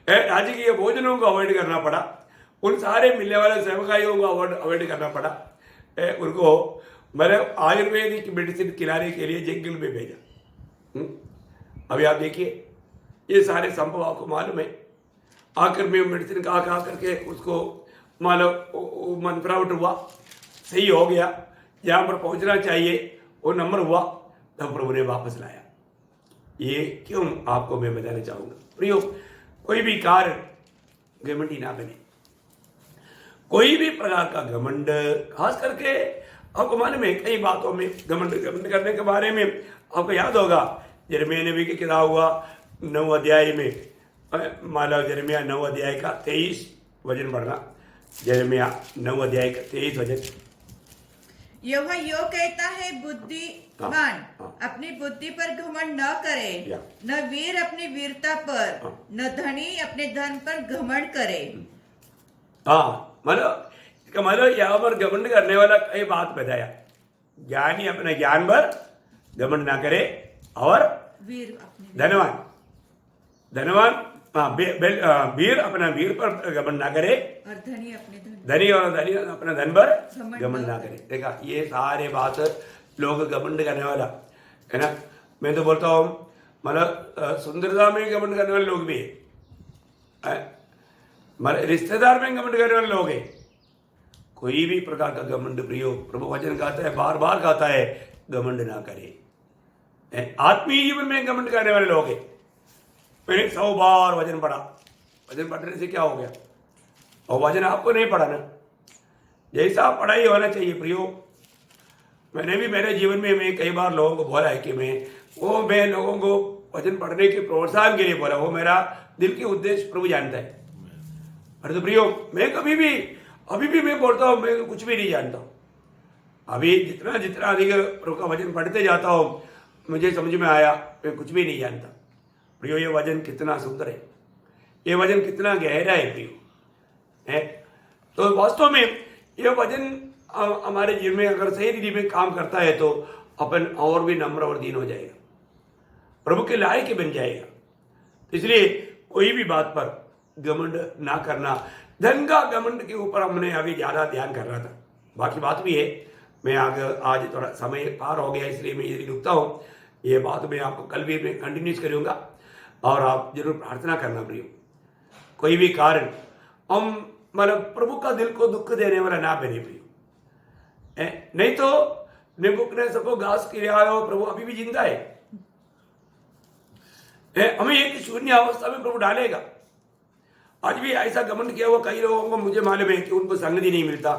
राजकीय भोजनों को अवॉइड करना पड़ा, उन सारे मिलने वाले सेवकाइयों को अवॉइड करना पड़ा। उनको मैंने आयुर्वेदिक मेडिसिन खिलाने के लिए जंगल में भेजा। अभी आप देखिए ये सारे संभव आपको मालूम है। आखिर में मेडिसिन खा करके उसको मानो मनफ्राउट हुआ, सही हो गया, जहाँ पर पहुँचना चाहिए वो नंबर हुआ, तब प्रभु ने वापस लाया। ये क्यों आपको मैं बताना चाहूँगा प्रियो, कोई भी कार्य घमंडी ना बने। कोई भी प्रकार का घमंड, खास करके आपको मालूम है कई बातों में घमंड करने के बारे में आपको याद होगा। यिर्मयाह नबी की किताब हुआ 9 अध्याय में, मानो यिर्मयाह 9 अध्याय का 23 वचन पढ़ना। यिर्मयाह 9 अध्याय का 23 वचन। यहोवा यो कहता है, बुद्धिमान हाँ। अपनी बुद्धि पर घमंड न करे, या। न वीर अपनी वीरता पर, हाँ। न धनी अपने धन पर घमंड करे। हाँ, मतलब इसका मतलब यहाँ पर घमंड करने वाला कई बात बताया। ज्ञानी अपने ज्ञान पर घमंड ना करे और वीर अपने धनवान वीर अपना वीर पर घमंड ना करे, और धनी अपने धन। धनी अपना धन पर घमंड घमंड ना ना करे। देखा, ये सारे बात लोग घमंड करने वाला है ना। मैं तो बोलता हूँ मतलब सुंदरता में घमंड करने वाले लोग भी है, मतलब रिश्तेदार में घमंड करने वाले लोग हैं। कोई भी प्रकार का घमंड प्रियो, प्रभु वचन कहता है, बार बार कहता है घमंड ना करे। आत्मीय जीवन में घमंड करने वाले लोग हैं। मैंने 100 बार वचन पढ़ा, वचन पढ़ने से क्या हो गया? और वचन आपको नहीं पढ़ा ना, जैसा पढ़ाई होना चाहिए प्रियो। मैंने भी मेरे जीवन में मैं कई बार लोगों को बोला है कि मैं लोगों को वचन पढ़ने के प्रोत्साहन के लिए बोला, वो मेरा दिल के उद्देश्य प्रभु जानता है। अरे तो प्रियो, मैं कभी भी अभी भी मैं बोलता हूँ, मैं कुछ भी नहीं जानता हूँ। अभी जितना जितना अधिक प्रभु का वचन पढ़ते जाता हूँ, मुझे समझ में आया मैं कुछ भी नहीं जानता। प्रियो, ये वचन कितना सुंदर है, ये वचन कितना गहरा है प्रियो है। तो वास्तव में ये वचन हमारे जीवन में अगर सही रीति में काम करता है तो अपन और भी नम्र और दीन हो जाएगा, प्रभु के लायक ही बन जाएगा। इसलिए कोई भी बात पर घमंड ना करना। धन का घमंड के ऊपर हमने अभी ज़्यादा ध्यान कर रहा था, बाकी बात भी है। मैं आगे आज थोड़ा समय पार हो गया, इसलिए मैं इधर रुकता हूँ। ये बात मैं आपको कल भी मैं कंटिन्यूस करूँगा, और आप जरूर प्रार्थना करना प्रियो। कोई भी कारण हम मतलब प्रभु का दिल को दुख देने वाला ना बने प्रियो। नहीं तो नेबूकदनेस्सर को घास खिलाया हो, प्रभु अभी भी जिंदा है। हमें एक शून्य अवस्था में प्रभु डालेगा। आज भी ऐसा घमंड किया हुआ कई लोगों को मुझे मालूम है कि उनको संगति नहीं मिलता,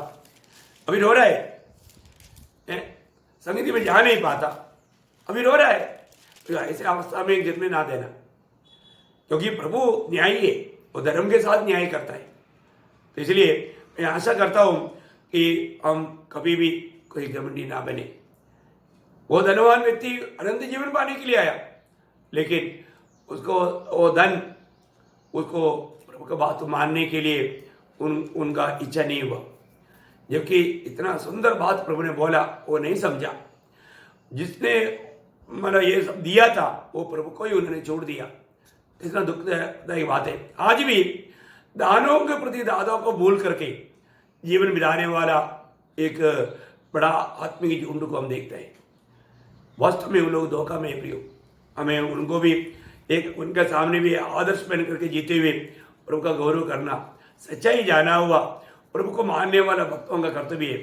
अभी रो रहा है, संगति में जा नहीं पाता, अभी रो रहा है। तो ऐसे अवस्था में गिरने ना देना, क्योंकि प्रभु न्यायी है, वो धर्म के साथ न्याय करता है। तो इसलिए मैं आशा करता हूँ कि हम कभी भी कोई घमंडी ना बने। वो धनवान व्यक्ति अनंत जीवन पाने के लिए आया, लेकिन उसको वो धन उसको प्रभु का बात मानने के लिए उनका इच्छा नहीं हुआ। जबकि इतना सुंदर बात प्रभु ने बोला, वो नहीं समझा। जिसने मतलब ये सब दिया था वो प्रभु को ही उन्होंने छोड़ दिया। इतना दुखदायी बात है। आज भी दानों के प्रति दादा को भूल करके जीवन बिताने वाला एक बड़ा आत्मिक झुंड को हम देखते हैं। वास्तव में उन लोग धोखा में प्रियो। हमें उनको भी एक उनके सामने भी आदर्श बन करके जीते हुए प्रभु का गौरव करना, सच्चाई जाना हुआ प्रभु को मानने वाला भक्तों का कर्तव्य है।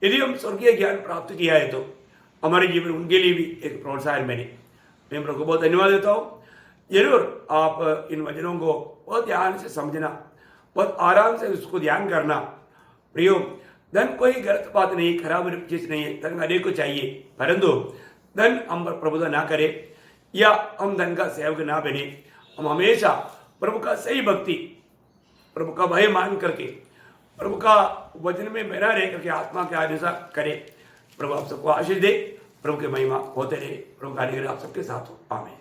यदि हम स्वर्गीय ज्ञान प्राप्त किया है तो हमारे जीवन उनके लिए भी एक प्रोत्साहन बने। मैं प्रभु को बहुत धन्यवाद देता हूँ। जरूर आप इन वचनों को बहुत ध्यान से समझना, बहुत आराम से उसको ध्यान करना। प्रियो, धन कोई गलत बात नहीं, खराब चीज नहीं है। धन अनेक को चाहिए, परंतु धन हम पर प्रभुता ना करे या हम धन का सेवक ना बने। हम हमेशा प्रभु का सही भक्ति, प्रभु का भय मान करके, प्रभु का वचन में बना रह करके आत्मा के अनुसार करे। प्रभु आप सबको आशीष दे, प्रभु की महिमा होते रहे। प्रभु का अनुग्रह आप सबके साथ हो। आमीन।